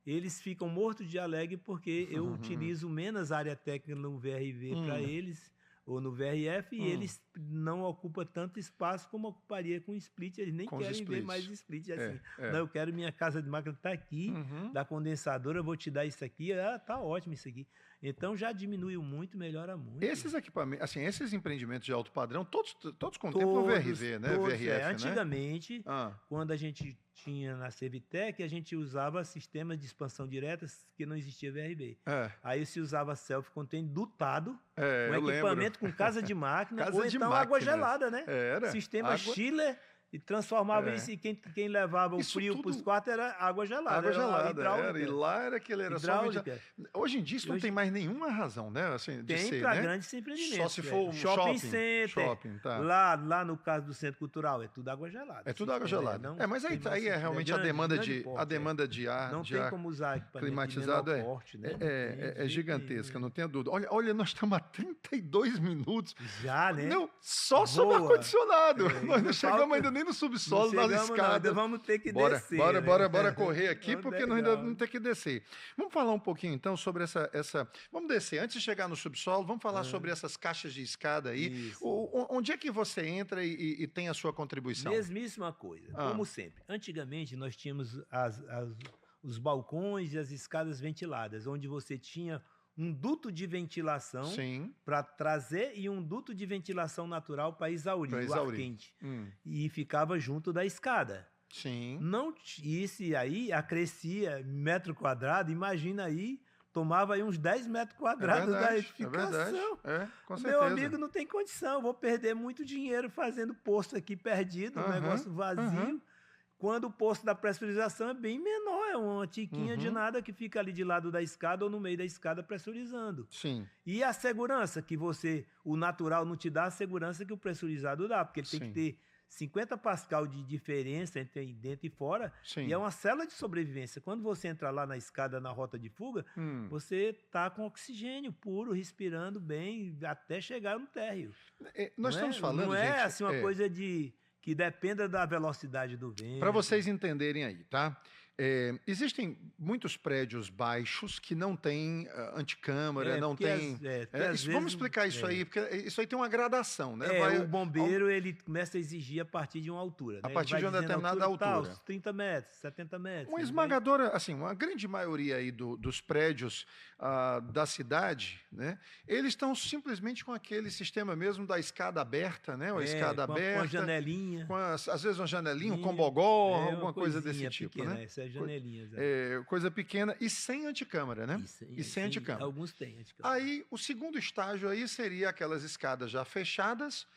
eles ficam mortos de alegre porque eu utilizo menos área técnica no VRV para eles, ou no VRF, e eles não ocupam tanto espaço como ocuparia com split. Eles nem querem ver mais split assim. Não, eu quero minha casa de máquina tá aqui, da condensadora, eu vou te dar isso aqui. Tá ótimo isso aqui. Então já diminuiu muito, melhora muito. Esses equipamentos, assim, esses empreendimentos de alto padrão, todos contemplam o VRV, né? VRF, né? Antigamente, quando a gente tinha na Servitec, a gente usava sistemas de expansão direta, que não existia VRV. Aí se usava self-contained dotado, com equipamento com casa de máquina, ou então água gelada, né? Sistema chiller. E transformava isso, e quem levava o frio para os quartos era água gelada. Água gelada, e lá era hidráulica. Hoje em dia isso não tem mais nenhuma razão, né? Assim, tem para grandes empreendimentos. Só se for um shopping center. Lá no caso do Centro Cultural, é tudo água gelada. É tudo água gelada. Mas aí é realmente a demanda de ar. Não tem como usar equipamento climatizado, porte, né? É gigantesca, não tenha dúvida. Olha, nós estamos há 32 minutos. Já, né? Não, só sob ar-condicionado. Nós não chegamos ainda nem no subsolo, nas escadas. Ainda vamos ter que descer. Bora correr aqui, porque nós ainda vamos ter que descer. Vamos falar um pouquinho, então, sobre essa... Vamos descer. Antes de chegar no subsolo, vamos falar sobre essas caixas de escada aí. Onde é que você entra e tem a sua contribuição? Mesmíssima coisa, como sempre. Antigamente, nós tínhamos os balcões e as escadas ventiladas, onde você tinha um duto de ventilação para trazer e um duto de ventilação natural para exaurir o ar quente. E ficava junto da escada. Isso aí acrescia metro quadrado, imagina aí, tomava aí uns 10 metros quadrados da edificação. Com certeza. Meu amigo, não tem condição, vou perder muito dinheiro fazendo posto aqui perdido, um negócio vazio. Quando o posto da pressurização é bem menor, é uma tiquinha de nada que fica ali de lado da escada ou no meio da escada pressurizando. E a segurança que o natural não te dá a segurança que o pressurizado dá, porque ele tem que ter 50 pascal de diferença entre dentro e fora, e é uma célula de sobrevivência. Quando você entra lá na escada, na rota de fuga, você está com oxigênio puro, respirando bem, até chegar no térreo. Nós estamos falando, não é assim uma coisa que dependa da velocidade do vento. Para vocês entenderem aí, tá? existem muitos prédios baixos que não têm anticâmara, não tem... vamos explicar isso aí, porque isso aí tem uma gradação, né? O bombeiro, ele começa a exigir a partir de uma altura. A partir de uma determinada altura. 30 metros, 70 metros. Uma esmagadora, assim, uma grande maioria aí dos prédios da cidade, né? Eles estão simplesmente com aquele sistema mesmo da escada aberta, né? Uma escada aberta. Com a janelinha. Às vezes uma janelinha, um combogó, alguma coisa desse tipo, pequena, né? Essas janelinhas. Coisa pequena e sem anticâmara, né? E sem anticâmara. Alguns têm anticâmara. Aí, o segundo estágio aí seria aquelas escadas já fechadas,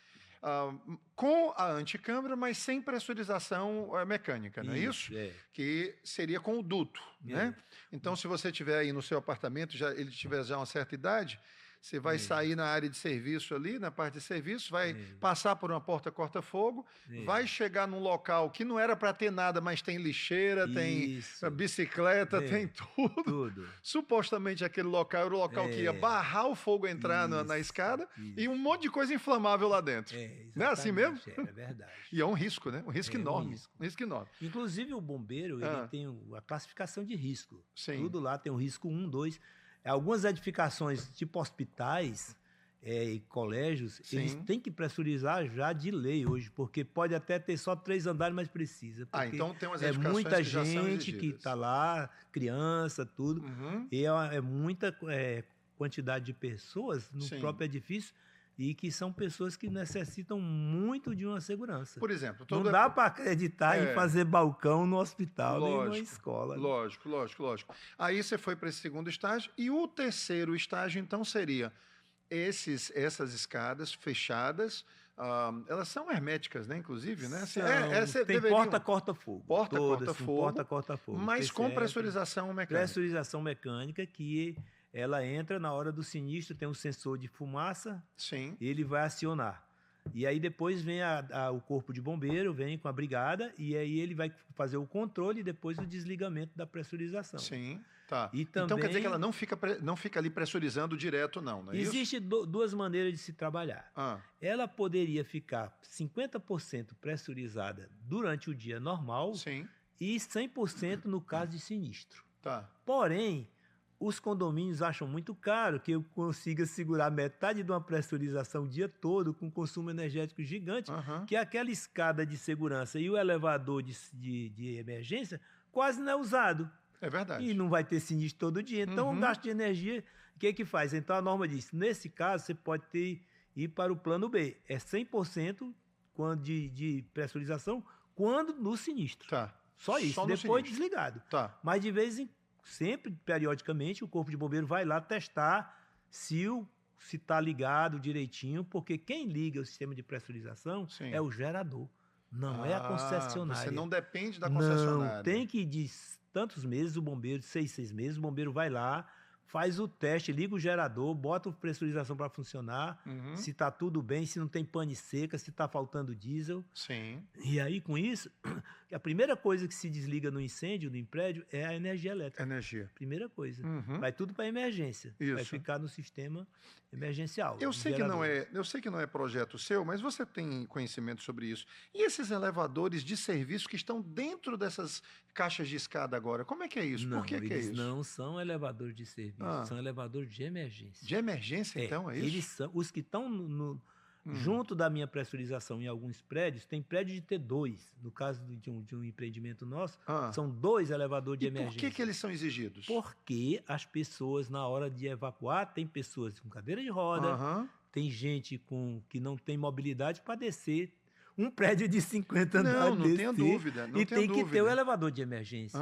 com a anticâmara, mas sem pressurização mecânica, não é isso? Que seria com o duto, né? Então, se você tiver aí no seu apartamento, ele tiver já uma certa idade, você vai sair na área de serviço ali, na parte de serviço, vai passar por uma porta corta-fogo, vai chegar num local que não era para ter nada, mas tem lixeira, tem bicicleta, tem tudo. Supostamente aquele local era o local que ia barrar o fogo entrar na escada e um monte de coisa inflamável lá dentro. Não é assim mesmo? É verdade. E é um risco, né? Um risco enorme. Um risco enorme. Inclusive o bombeiro, ele tem a classificação de risco. Sim. Tudo lá tem o risco 1, 2... Algumas edificações, tipo hospitais e colégios, eles têm que pressurizar já de lei hoje, porque pode até ter só 3 andares, mas precisa. Então tem umas edificações muita que já são gente que está lá, criança, tudo, e é muita quantidade de pessoas no próprio edifício, e que são pessoas que necessitam muito de uma segurança. Por exemplo... Não dá para acreditar em fazer balcão no hospital, nem numa escola. Lógico. Aí você foi para esse segundo estágio, e o terceiro estágio, então, seria essas escadas fechadas, elas são herméticas, né? Inclusive, né? Tem porta corta-fogo. Porta corta-fogo. Mas PCR, com pressurização mecânica. Pressurização mecânica que... Ela entra na hora do sinistro, tem um sensor de fumaça, ele vai acionar. E aí depois vem o corpo de bombeiro, vem com a brigada, e aí ele vai fazer o controle e depois o desligamento da pressurização. Sim, tá. E também, então quer dizer que ela não fica ali pressurizando direto, não é isso? Existe duas maneiras de se trabalhar. Ela poderia ficar 50% pressurizada durante o dia normal e 100% no caso de sinistro. Tá. Porém, os condomínios acham muito caro que eu consiga segurar metade de uma pressurização o dia todo com consumo energético gigante, que é aquela escada de segurança e o elevador de emergência quase não é usado. É verdade. E não vai ter sinistro todo dia. Então, o gasto de energia, o que faz? Então, a norma diz, nesse caso, você pode ir para o plano B. É 100% de pressurização quando no sinistro. Tá. Só isso. Depois desligado. Tá. Mas de vez em sempre, periodicamente, o corpo de bombeiro vai lá testar se está ligado direitinho, porque quem liga o sistema de pressurização é o gerador, não é a concessionária. Você não depende da concessionária. Não, tem que de tantos meses, o bombeiro, de 6 meses, o bombeiro vai lá, faz o teste, liga o gerador, bota a pressurização para funcionar, se está tudo bem, se não tem pane seca, se está faltando diesel. E aí, com isso, a primeira coisa que se desliga no incêndio, no prédio, é a energia elétrica. Primeira coisa. Vai tudo para emergência. Vai ficar no sistema emergencial. Eu sei que não é projeto seu, mas você tem conhecimento sobre isso. E esses elevadores de serviço que estão dentro dessas caixas de escada agora, como é que é isso? Não, por que é isso? Não são elevadores de serviço, são elevadores de emergência. De emergência, então, é isso? Eles são, os que estão junto da minha pressurização em alguns prédios, tem prédio de T2. No caso de um empreendimento nosso, são 2 elevadores de emergência. Por que eles são exigidos? Porque as pessoas, na hora de evacuar, tem pessoas com cadeira de roda, tem gente que não tem mobilidade para descer um prédio de 50 andares. Não tenho dúvida. E tem que ter o elevador de emergência.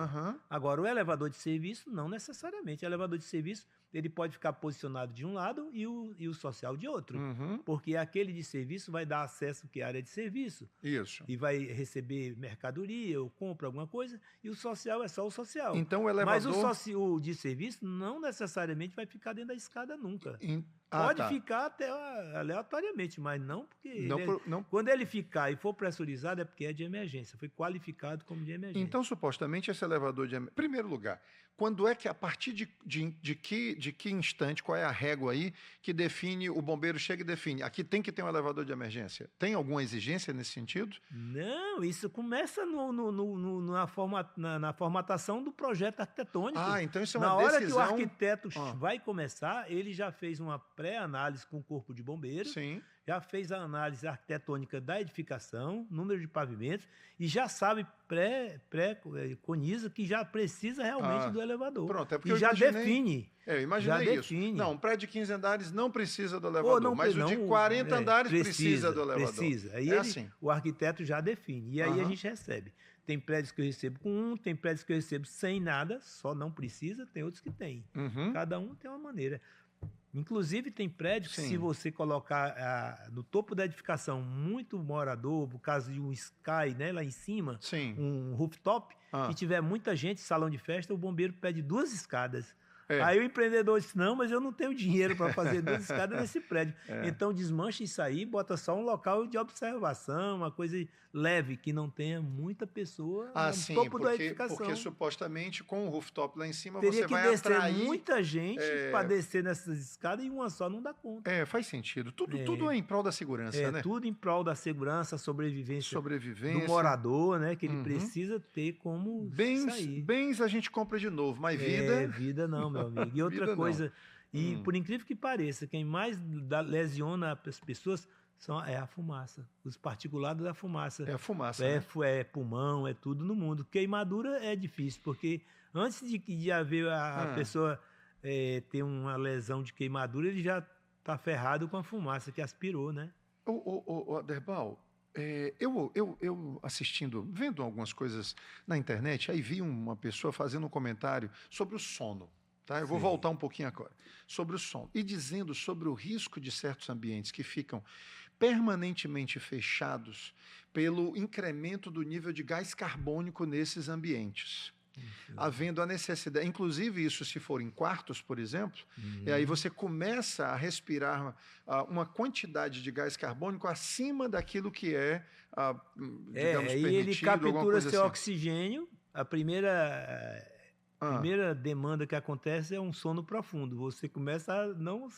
Agora, o elevador de serviço, não necessariamente. O elevador de serviço, ele pode ficar posicionado de um lado e o social de outro. Porque aquele de serviço vai dar acesso à área de serviço. Isso. E vai receber mercadoria ou compra alguma coisa. E o social é só o social. Então, o elevador... Mas o de serviço não necessariamente vai ficar dentro da escada nunca. Pode ficar até aleatoriamente, mas não porque... Quando ele ficar e for pressurizado, é porque é de emergência. Foi qualificado como de emergência. Então, supostamente, esse elevador de emergência... Primeiro lugar, quando é que, a partir de que instante, qual é a régua aí que define, o bombeiro chega e define, aqui tem que ter um elevador de emergência? Tem alguma exigência nesse sentido? Não, isso começa na formatação do projeto arquitetônico. Então isso é uma Na hora decisão... que o arquiteto vai começar, ele já fez uma pré-análise com o corpo de bombeiros, Sim. Já fez a análise arquitetônica da edificação, número de pavimentos, e já sabe, preconiza que já precisa realmente do elevador. Pronto, é porque e já define. Eu imaginei isso. Não, um prédio de 15 andares não precisa do elevador, mas o de 40 andares precisa do elevador. Precisa. Aí assim. O arquiteto já define. E aí a gente recebe. Tem prédios que eu recebo com tem prédios que eu recebo sem nada, só não precisa, tem outros que tem. Cada um tem uma maneira. Inclusive, tem prédios que, se você colocar no topo da edificação muito morador, por causa de um sky, né, lá em cima, um rooftop, e tiver muita gente, salão de festa, o bombeiro pede 2 escadas. Aí o empreendedor disse, não, mas eu não tenho dinheiro para fazer 2 escadas nesse prédio. Então, desmancha isso aí, bota só um local de observação, uma coisa leve, que não tenha muita pessoa no topo da edificação. Porque, supostamente, com o rooftop lá em cima, Teria você vai que descer atrair... muita gente para descer nessas escadas e uma só não dá conta. Faz sentido. Tudo é em prol da segurança, né? Tudo em prol da segurança, sobrevivência do morador, né? Que ele precisa ter como sair. Bens a gente compra de novo, mas vida... Vida não, meu amigo. E outra coisa, por incrível que pareça, quem mais lesiona as pessoas é a fumaça. Os particulados da fumaça. É a fumaça, É pulmão, é tudo no mundo. Queimadura é difícil, porque antes de haver a pessoa ter uma lesão de queimadura, ele já está ferrado com a fumaça que aspirou, né? Aderbal, eu assistindo, vendo algumas coisas na internet, aí vi uma pessoa fazendo um comentário sobre o sono. Tá? Eu vou voltar um pouquinho agora. Sobre o sono. E dizendo sobre o risco de certos ambientes que ficam permanentemente fechados pelo incremento do nível de gás carbônico nesses ambientes. Havendo a necessidade, inclusive isso se for em quartos, por exemplo, e aí você começa a respirar uma quantidade de gás carbônico acima daquilo que digamos, permitido. E ele captura seu oxigênio, a primeira demanda que acontece é um sono profundo. Você começa a não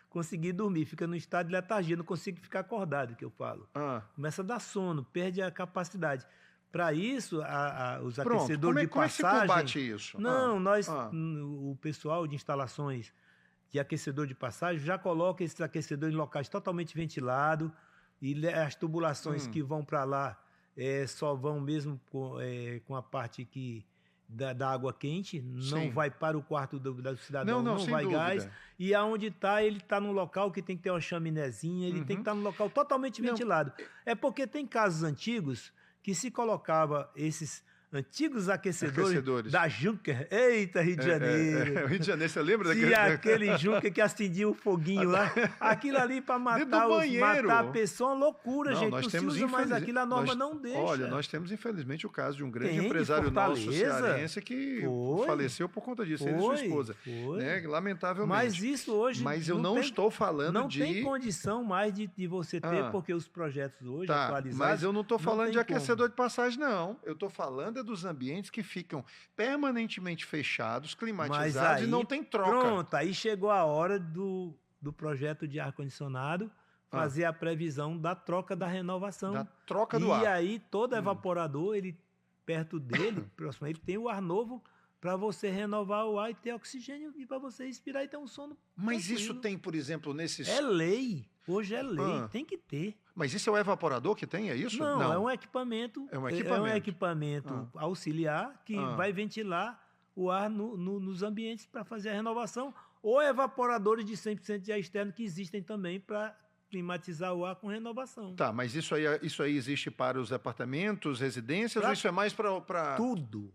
conseguir dormir, fica no estado de letargia, não consigo ficar acordado, que eu falo. Começa a dar sono, perde a capacidade. Para isso, os aquecedores de passagem... Como é que se combate isso? Não, o pessoal de instalações de aquecedor de passagem já coloca esses aquecedores em locais totalmente ventilados e as tubulações que vão para lá só vão mesmo com a parte da água quente, não vai para o quarto do cidadão, não vai gás. E aonde está, ele está num local que tem que ter uma chaminézinha, ele tem que estar num local totalmente ventilado. É porque tem casos antigos que se colocava esses antigos aquecedores da Junker. Eita, Rio de Janeiro. Rio de Janeiro, você lembra daquele? Aquele Junker que acendia o foguinho lá. Aquilo ali para matar a pessoa, uma loucura, gente. Não se usa mais aquilo, a norma não deixa. Olha, nós temos, infelizmente, o caso de um grande empresário nosso cearense que faleceu por conta disso, ele e sua esposa. Né? Lamentavelmente. Mas isso hoje... Mas eu não estou falando de... Não tem condição mais de você ter, porque os projetos hoje atualizados... Mas eu não estou falando de aquecedor de passagem, não. Eu estou falando dos ambientes que ficam permanentemente fechados, climatizados, e não tem troca. Pronto, aí chegou a hora do projeto de ar-condicionado fazer a previsão da troca da renovação. Da troca do ar. E aí todo evaporador, perto dele, próximo, ele tem o ar novo para você renovar o ar e ter oxigênio e para você respirar e ter um sono. Mas tranquilo. Isso tem, por exemplo, nesses... É lei. Hoje é lei. Tem que ter. Mas isso é o evaporador que tem, é isso? Não, é um equipamento. É um equipamento auxiliar que vai ventilar o ar nos ambientes para fazer a renovação. Ou evaporadores de 100% de ar externo que existem também para climatizar o ar com renovação. Tá, mas isso aí existe para os apartamentos, residências, ou isso é mais para... Tudo.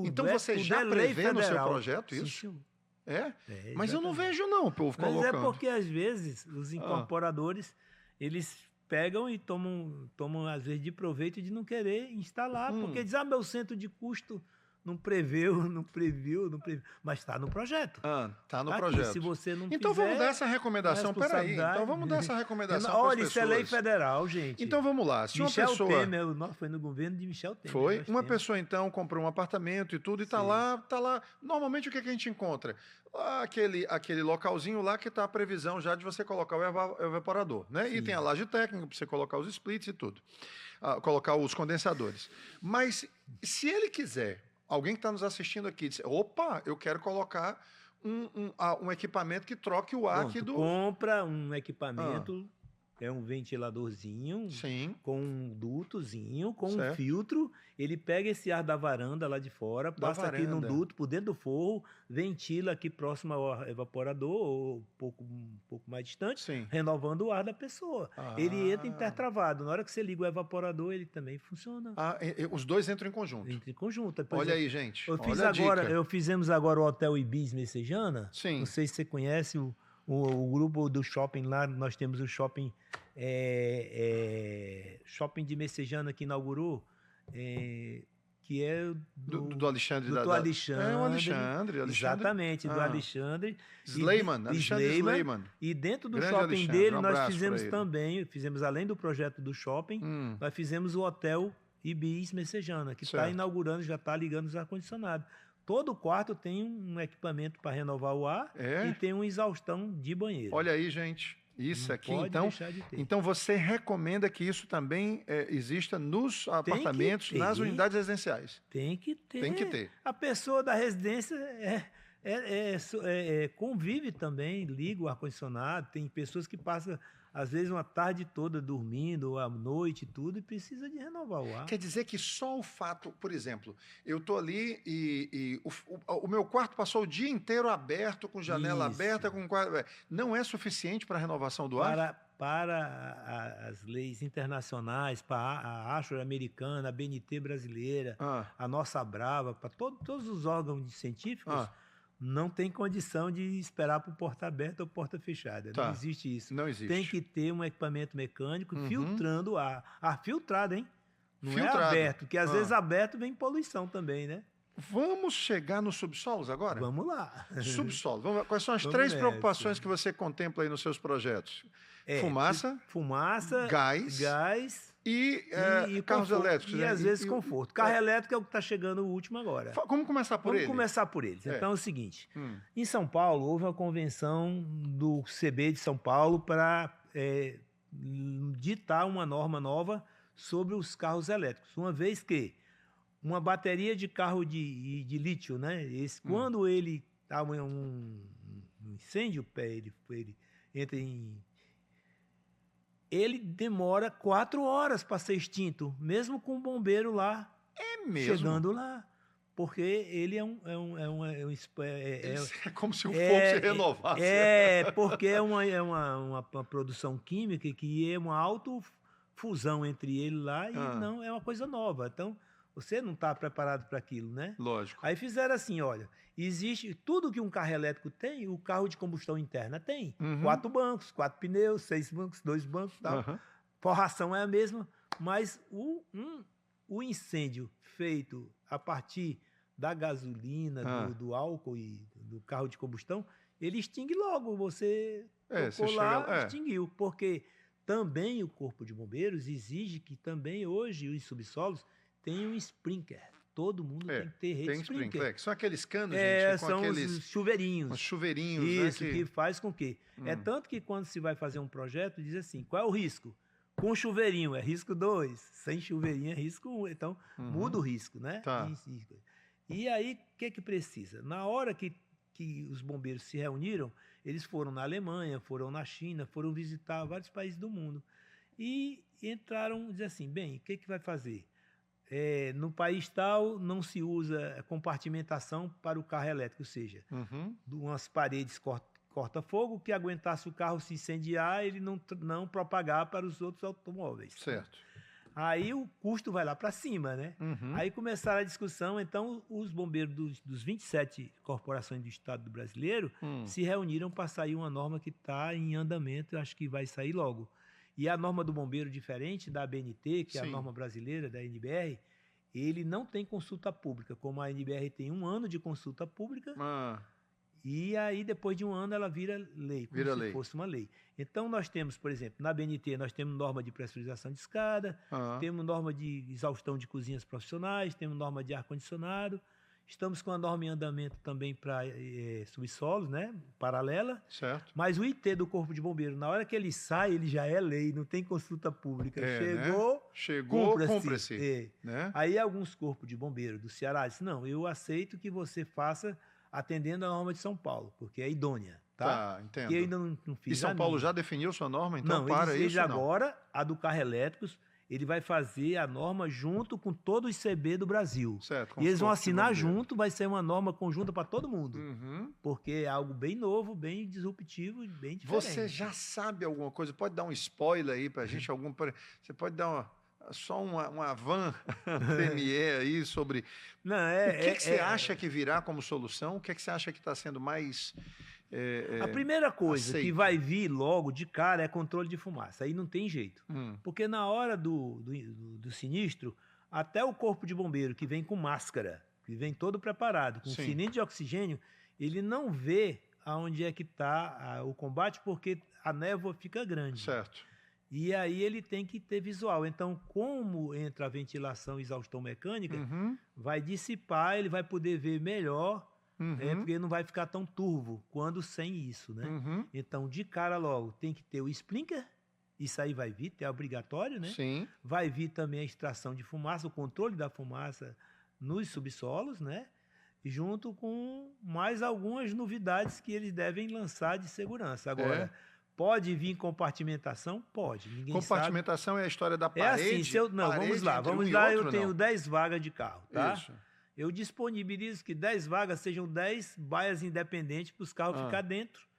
Então você já prevê no seu projeto isso? Mas eu não vejo não o povo colocando. Mas é porque às vezes os incorporadores, eles pegam e tomam às vezes de proveito de não querer instalar, porque diz, meu centro de custo não previu, mas está no projeto. Está no aqui, projeto. Se você não então fizer, vamos dar essa recomendação. Peraí, então vamos dar essa recomendação para as pessoas. Isso é lei federal, gente. Então vamos lá. Se Michel uma pessoa... Temer, foi no governo de Michel Temer. Foi. Uma pessoa, então, comprou um apartamento e tudo, e tá lá. Normalmente, o que a gente encontra? Aquele localzinho lá que está a previsão já de você colocar o evaporador, né? Sim. E tem a laje técnica para você colocar os splits e tudo. Colocar os condensadores. Mas, se ele quiser, alguém que está nos assistindo aqui, dizer, opa, eu quero colocar um equipamento que troque o ar aqui do... Compra um equipamento... É um ventiladorzinho, sim, com um dutozinho, com um filtro. Ele pega esse ar da varanda lá de fora, passa aqui no duto, por dentro do forro, ventila aqui próximo ao evaporador, ou um pouco mais distante, sim, renovando o ar da pessoa. Ele entra intertravado. Na hora que você liga o evaporador, ele também funciona. Os dois entram em conjunto. Entra em conjunto. Olha aí, gente. Fizemos agora o Hotel Ibis Messejana. Sim. Não sei se você conhece o grupo do shopping lá. Nós temos o shopping shopping de Messejana que inaugurou, que é do Alexandre. Do Alexandre. É o Alexandre. Exatamente, do Alexandre. Sleiman, Alexandre Sleiman. E dentro do Grande shopping Alexandre, dele, nós fizemos também, além do projeto do shopping, nós fizemos o Hotel Ibis Messejana, que está inaugurando, já está ligando os ar-condicionados. Todo quarto tem um equipamento para renovar o ar e tem um exaustão de banheiro. Olha aí, gente. Isso aqui, então você recomenda que isso também exista nos apartamentos, nas unidades residenciais? Tem que ter. Tem que ter. A pessoa da residência convive também, liga o ar-condicionado. Tem pessoas que passam, às vezes, uma tarde toda dormindo, ou à noite e tudo, e precisa de renovar o ar. Quer dizer que só o fato, por exemplo, eu estou ali e o meu quarto passou o dia inteiro aberto, com janela aberta, com quarto... Não é suficiente para a renovação do ar? Para as leis internacionais, para a ASHRAE americana, a BNT brasileira, a nossa Brava, para todos os órgãos científicos, não tem condição de esperar por porta aberta ou porta fechada. Não existe isso. Não existe. Tem que ter um equipamento mecânico filtrando o ar. Ar filtrado, hein? Não filtrado. É aberto, porque às vezes aberto vem poluição também, né? Vamos chegar nos subsolos agora? Vamos lá. Subsolo. Quais são as três preocupações que você contempla aí nos seus projetos? Fumaça, gás e carros elétricos. E às vezes conforto. Carro elétrico é o que está chegando o último agora. Vamos começar por ele? Vamos começar por eles. Então é o seguinte. Em São Paulo, houve uma convenção do CB de São Paulo para ditar uma norma nova sobre os carros elétricos. Uma vez que uma bateria de carro de lítio, né? Quando ele dá um incêndio, ele entra em... Ele demora 4 horas para ser extinto, mesmo com o bombeiro lá. É mesmo? Chegando lá. Porque ele é como se o fogo se renovasse. Porque é uma produção química que é uma autofusão entre ele lá e não é uma coisa nova. Então, você não está preparado para aquilo, né? Lógico. Aí fizeram assim, olha, existe tudo que um carro elétrico tem, o carro de combustão interna tem. 4 bancos, 4 pneus, 6 bancos, 2 bancos e tal. Forração é a mesma, mas o incêndio feito a partir da gasolina, do álcool e do carro de combustão, ele extingue logo. Você tocou lá, extinguiu. Porque também o Corpo de Bombeiros exige que também hoje os subsolos tem um sprinkler. Todo mundo tem que ter rede sprinkler. Que são aqueles canos, gente, são os chuveirinhos. Os chuveirinhos, isso, né, que faz com que... É tanto que quando se vai fazer um projeto, diz assim, qual é o risco? Com chuveirinho é risco 2, sem chuveirinho é risco 1. Então, muda o risco, né? E aí, o que precisa? Na hora que os bombeiros se reuniram, eles foram na Alemanha, foram na China, foram visitar vários países do mundo. E entraram, dizer assim, bem, o que vai fazer? No país tal não se usa compartimentação para o carro elétrico, ou seja, umas paredes corta-fogo que aguentasse o carro se incendiar, ele não propagar para os outros automóveis. Certo. Aí o custo vai lá para cima, né? Aí começaram a discussão, então os bombeiros dos 27 corporações do Estado brasileiro se reuniram para sair uma norma que está em andamento, eu acho que vai sair logo. E a norma do bombeiro, diferente da ABNT, que é a norma brasileira, da NBR, ele não tem consulta pública, como a NBR tem 1 ano de consulta pública, e aí depois de 1 ano ela vira lei, como se fosse uma lei. Então nós temos, por exemplo, na BNT nós temos norma de pressurização de escada, temos norma de exaustão de cozinhas profissionais, temos norma de ar-condicionado, estamos com a norma em andamento também para subsolos, né, paralela. Certo. Mas o IT do Corpo de Bombeiro, na hora que ele sai, ele já é lei, não tem consulta pública. Chegou, cumpra-se. Né? Aí alguns corpos de bombeiro do Ceará dizem, não, eu aceito que você faça atendendo a norma de São Paulo, porque é idônea. Tá, entendo. Que eu ainda não fiz. E São Paulo já definiu sua norma? Então não, agora, a do carro elétricos, ele vai fazer a norma junto com todos os CB do Brasil. Certo, e eles vão assinar junto, vai ser uma norma conjunta para todo mundo. Porque é algo bem novo, bem disruptivo, bem diferente. Você já sabe alguma coisa? Pode dar um spoiler aí para a gente? Você pode dar só uma van premier aí sobre... Não, o que você acha que virá como solução? O que você acha que está sendo mais... a primeira coisa que vai vir logo de cara é controle de fumaça. Aí não tem jeito. Porque na hora do sinistro, até o corpo de bombeiro, que vem com máscara, que vem todo preparado, com cilindro de oxigênio, ele não vê aonde é que está o combate, porque a névoa fica grande. Certo. E aí ele tem que ter visual. Então, como entra a ventilação e exaustão mecânica, vai dissipar, ele vai poder ver melhor, porque não vai ficar tão turvo quando sem isso, né? Então, de cara logo, tem que ter o sprinkler, isso aí vai vir, é obrigatório, né? Sim. Vai vir também a extração de fumaça, o controle da fumaça nos subsolos, né? Junto com mais algumas novidades que eles devem lançar de segurança. Agora, pode vir compartimentação? Pode. Ninguém compartimentação sabe. É a história da parede? Vamos lá. Eu tenho 10 vagas de carro, tá? Isso. Eu disponibilizo que 10 vagas sejam 10 baias independentes para os carros ficar dentro.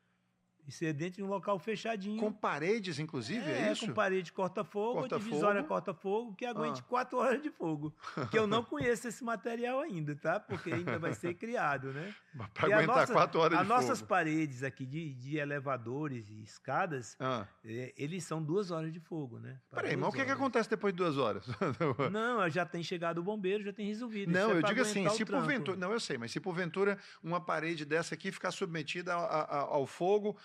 E ser dentro de um local fechadinho. Com paredes, inclusive, é isso? Com parede corta-fogo, divisória corta-fogo, que aguente 4 horas de fogo. Que eu não conheço esse material ainda, tá? Porque ainda vai ser criado, né? Para aguentar 4 horas de fogo. As nossas paredes aqui de elevadores e escadas, eles são 2 horas de fogo, né? Peraí, mas o que acontece depois de 2 horas? Não, já tem chegado o bombeiro, já tem resolvido. Não, eu digo assim, se porventura... Não, eu sei, mas se porventura uma parede dessa aqui ficar submetida ao fogo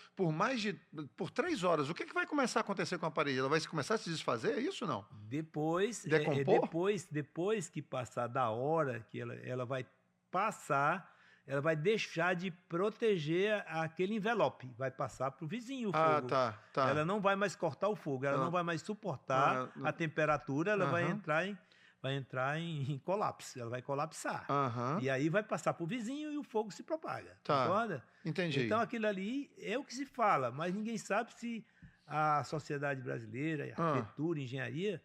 por 3 horas, o que vai começar a acontecer com a parede? Ela vai começar a se desfazer? É isso ou não? Depois, depois que passar da hora que ela vai passar, ela vai deixar de proteger aquele envelope, vai passar para o vizinho o fogo. Tá. Ela não vai mais cortar o fogo, ela não vai mais suportar a temperatura, ela vai entrar em colapso, ela vai colapsar. E aí vai passar para o vizinho e o fogo se propaga. Concorda? Entendi. Então aquilo ali é o que se fala, mas ninguém sabe se a sociedade brasileira, a arquitetura, engenharia,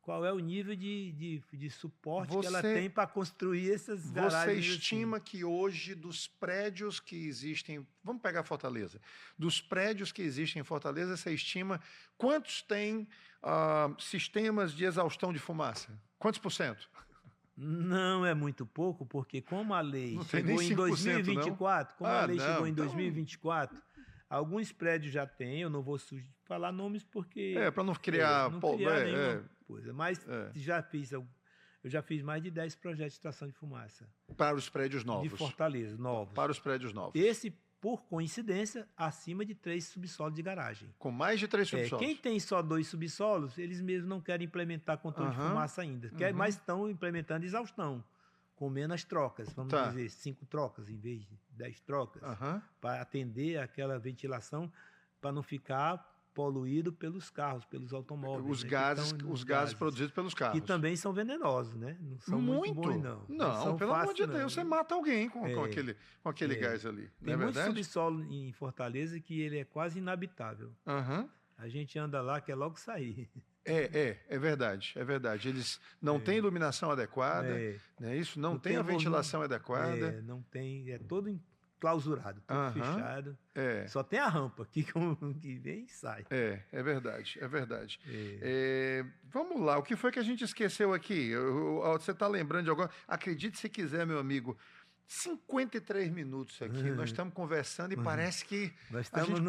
qual é o nível de suporte que ela tem para construir essas garagens. Você estima que hoje, dos prédios que existem... Vamos pegar Fortaleza. Dos prédios que existem em Fortaleza, você estima quantos têm sistemas de exaustão de fumaça? Quantos por cento? Não é muito pouco, porque como a lei chegou em 2024, em 2024, alguns prédios já têm, eu não vou falar nomes porque... para não criar... nenhuma coisa, mas eu já fiz mais de 10 projetos de extração de fumaça. Para os prédios novos? De Fortaleza, novos. Para os prédios novos. Esse, por coincidência, acima de 3 subsolos de garagem. Com mais de 3 subsolos? Quem tem só 2 subsolos, eles mesmos não querem implementar controle de fumaça ainda, mas estão implementando exaustão, com menos trocas, vamos dizer, 5 trocas em vez de 10 trocas, para atender aquela ventilação, para não ficar poluído pelos carros, pelos automóveis. Os gases produzidos pelos carros. Que também são venenosos, né? Não são muito bons, não. Não, pelo amor de Deus, você mata alguém com aquele gás ali. Tem muito subsolo em Fortaleza que ele é quase inabitável. A gente anda lá, quer logo sair. É verdade. Eles não têm iluminação adequada, né? Isso não tem a ventilação adequada. Não tem, é todo enclausurado, tudo fechado. Só tem a rampa que vem e sai. É verdade. Vamos lá, o que foi que a gente esqueceu aqui? Você está lembrando de alguma... Acredite se quiser, meu amigo, 53 minutos aqui, nós estamos conversando e parece que nós estamos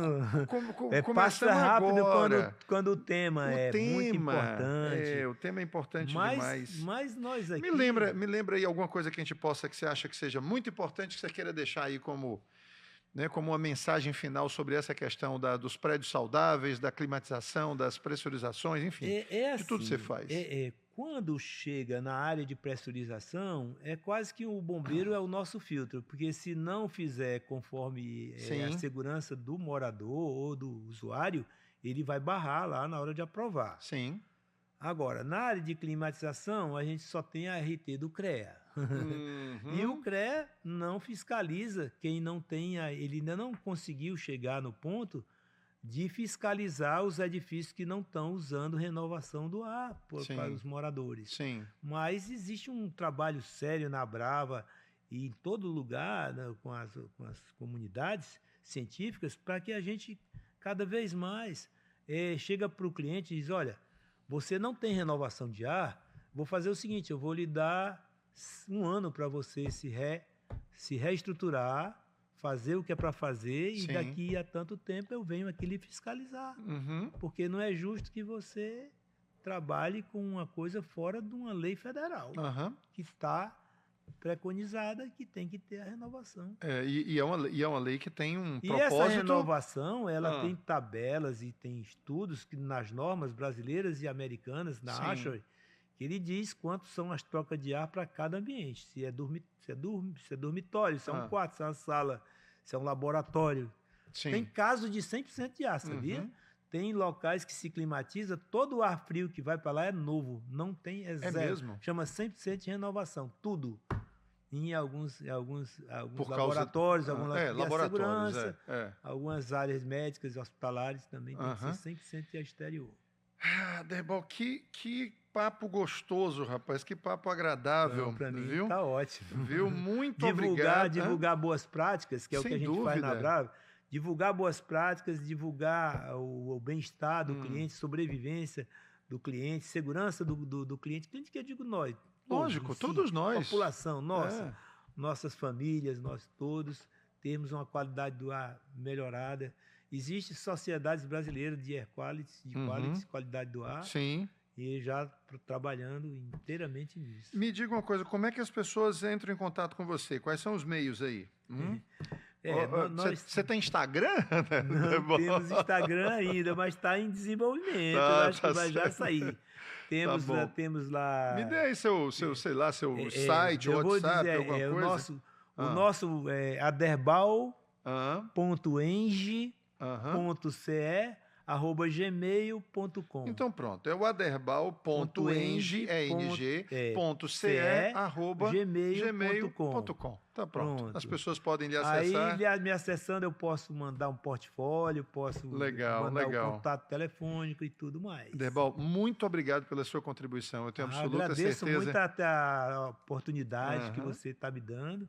passa rápido agora. quando o tema muito importante. O tema é importante demais. Mas nós aqui... Me lembra aí alguma coisa que a gente possa, que você acha que seja muito importante, que você queira deixar aí como uma mensagem final sobre essa questão dos prédios saudáveis, da climatização, das pressurizações, enfim, de tudo que você faz. Quando chega na área de pressurização, é quase que o bombeiro é o nosso filtro, porque se não fizer conforme a segurança do morador ou do usuário, ele vai barrar lá na hora de aprovar. Sim. Agora, na área de climatização, a gente só tem a RT do CREA. E o CREA não fiscaliza quem não tem, ele ainda não conseguiu chegar no ponto de fiscalizar os edifícios que não estão usando renovação do ar para os moradores. Sim. Mas existe um trabalho sério na Brava e em todo lugar, né, com as comunidades científicas, para que a gente, cada vez mais, chega para o cliente e diz, olha, você não tem renovação de ar, vou fazer o seguinte, eu vou lhe dar 1 ano para você se reestruturar, fazer o que é para fazer e daqui a tanto tempo eu venho aqui lhe fiscalizar. Porque não é justo que você trabalhe com uma coisa fora de uma lei federal que está preconizada que tem que ter a renovação. E é uma lei que tem um propósito... E essa renovação, ela tem tabelas e tem estudos que nas normas brasileiras e americanas, na ASHRAE, que ele diz quanto são as trocas de ar para cada ambiente. Se é dormitório, se é um quarto, se é uma sala, se é um laboratório. Tem casos de 100% de ar, sabia? Tem locais que se climatiza, todo o ar frio que vai para lá é novo, não tem, zero. Mesmo? Chama 100% de renovação, tudo. Em alguns laboratórios, laboratórios, segurança, algumas áreas médicas e hospitalares também tem que ser 100% de exterior. Derbal, que papo gostoso, rapaz, que papo agradável. Para mim viu? Tá ótimo. Viu? Muito obrigado. Divulgar boas práticas, que é o que a gente faz na Brava. Divulgar boas práticas, divulgar o bem-estar do cliente, sobrevivência do cliente, segurança do cliente. Cliente que eu digo nós. Lógico, todos nós. População, nossas famílias, nós todos, termos uma qualidade do ar melhorada. Existem sociedades brasileiras de air quality, qualidade do ar. Sim. E já trabalhando inteiramente nisso. Me diga uma coisa, como é que as pessoas entram em contato com você? Quais são os meios aí? Você tem Instagram? Não temos Instagram ainda, mas está em desenvolvimento. Eu acho que vai já sair. Temos lá... Me dê aí seu site, o WhatsApp, alguma coisa. O nosso é aderbal.eng.ce@gmail.com. Então pronto, é o aderbal.eng@gmail.com. Tá pronto. As pessoas podem lhe acessar. Aí, me acessando, eu posso mandar um portfólio, posso mandar um contato telefônico e tudo mais. Derbal, muito obrigado pela sua contribuição. Eu tenho absoluta certeza. Agradeço muito a oportunidade que você está me dando.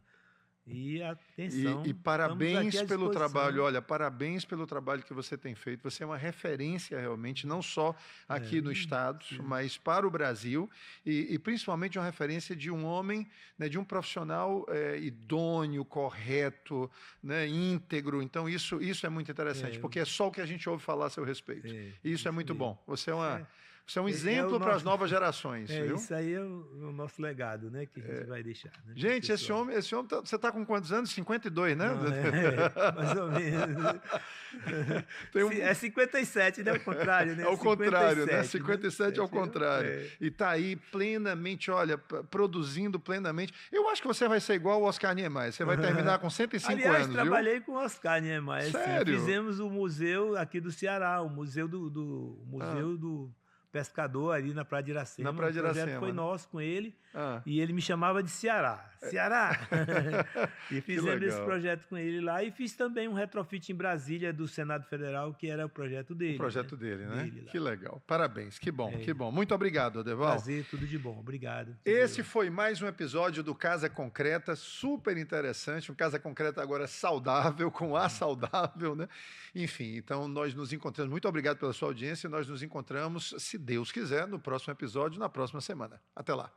E atenção. E parabéns pelo trabalho. Olha, parabéns pelo trabalho que você tem feito. Você é uma referência realmente, não só aqui no estado, mas para o Brasil e principalmente uma referência de um homem, né, de um profissional idôneo, correto, né, íntegro. Então isso é muito interessante, porque é só o que a gente ouve falar a seu respeito. E isso é muito bom. Você é um exemplo para as novas gerações. Viu? Isso aí é o nosso legado, né, que a gente vai deixar. Né, gente, esse homem você está com quantos anos? 52, né? Não, mais ou menos. É 57, né? Ao contrário, né? Ao contrário, né? 57 ao contrário. E está aí plenamente, olha, produzindo plenamente. Eu acho que você vai ser igual ao Oscar Niemeyer. Você vai terminar com 105 anos, Aliás, trabalhei com o Oscar Niemeyer. Sério? Fizemos o museu aqui do Ceará, o museu do pescador ali na Praia de Iracema. Na Praia de Iracema. O projeto foi nosso com ele e ele me chamava de Ceará. Ceará! E fizemos esse projeto com ele lá e fiz também um retrofit em Brasília do Senado Federal, que era o projeto dele. O projeto dele, né? Que legal. Parabéns. Que bom, que bom. Muito obrigado, Aderbal. Prazer, tudo de bom. Obrigado. Esse foi mais um episódio do Casa Concreta, super interessante, um Casa Concreta agora saudável, com ar saudável, né? Enfim, então nós nos encontramos. Muito obrigado pela sua audiência. Nós nos encontramos, se Deus quiser, no próximo episódio, na próxima semana. Até lá.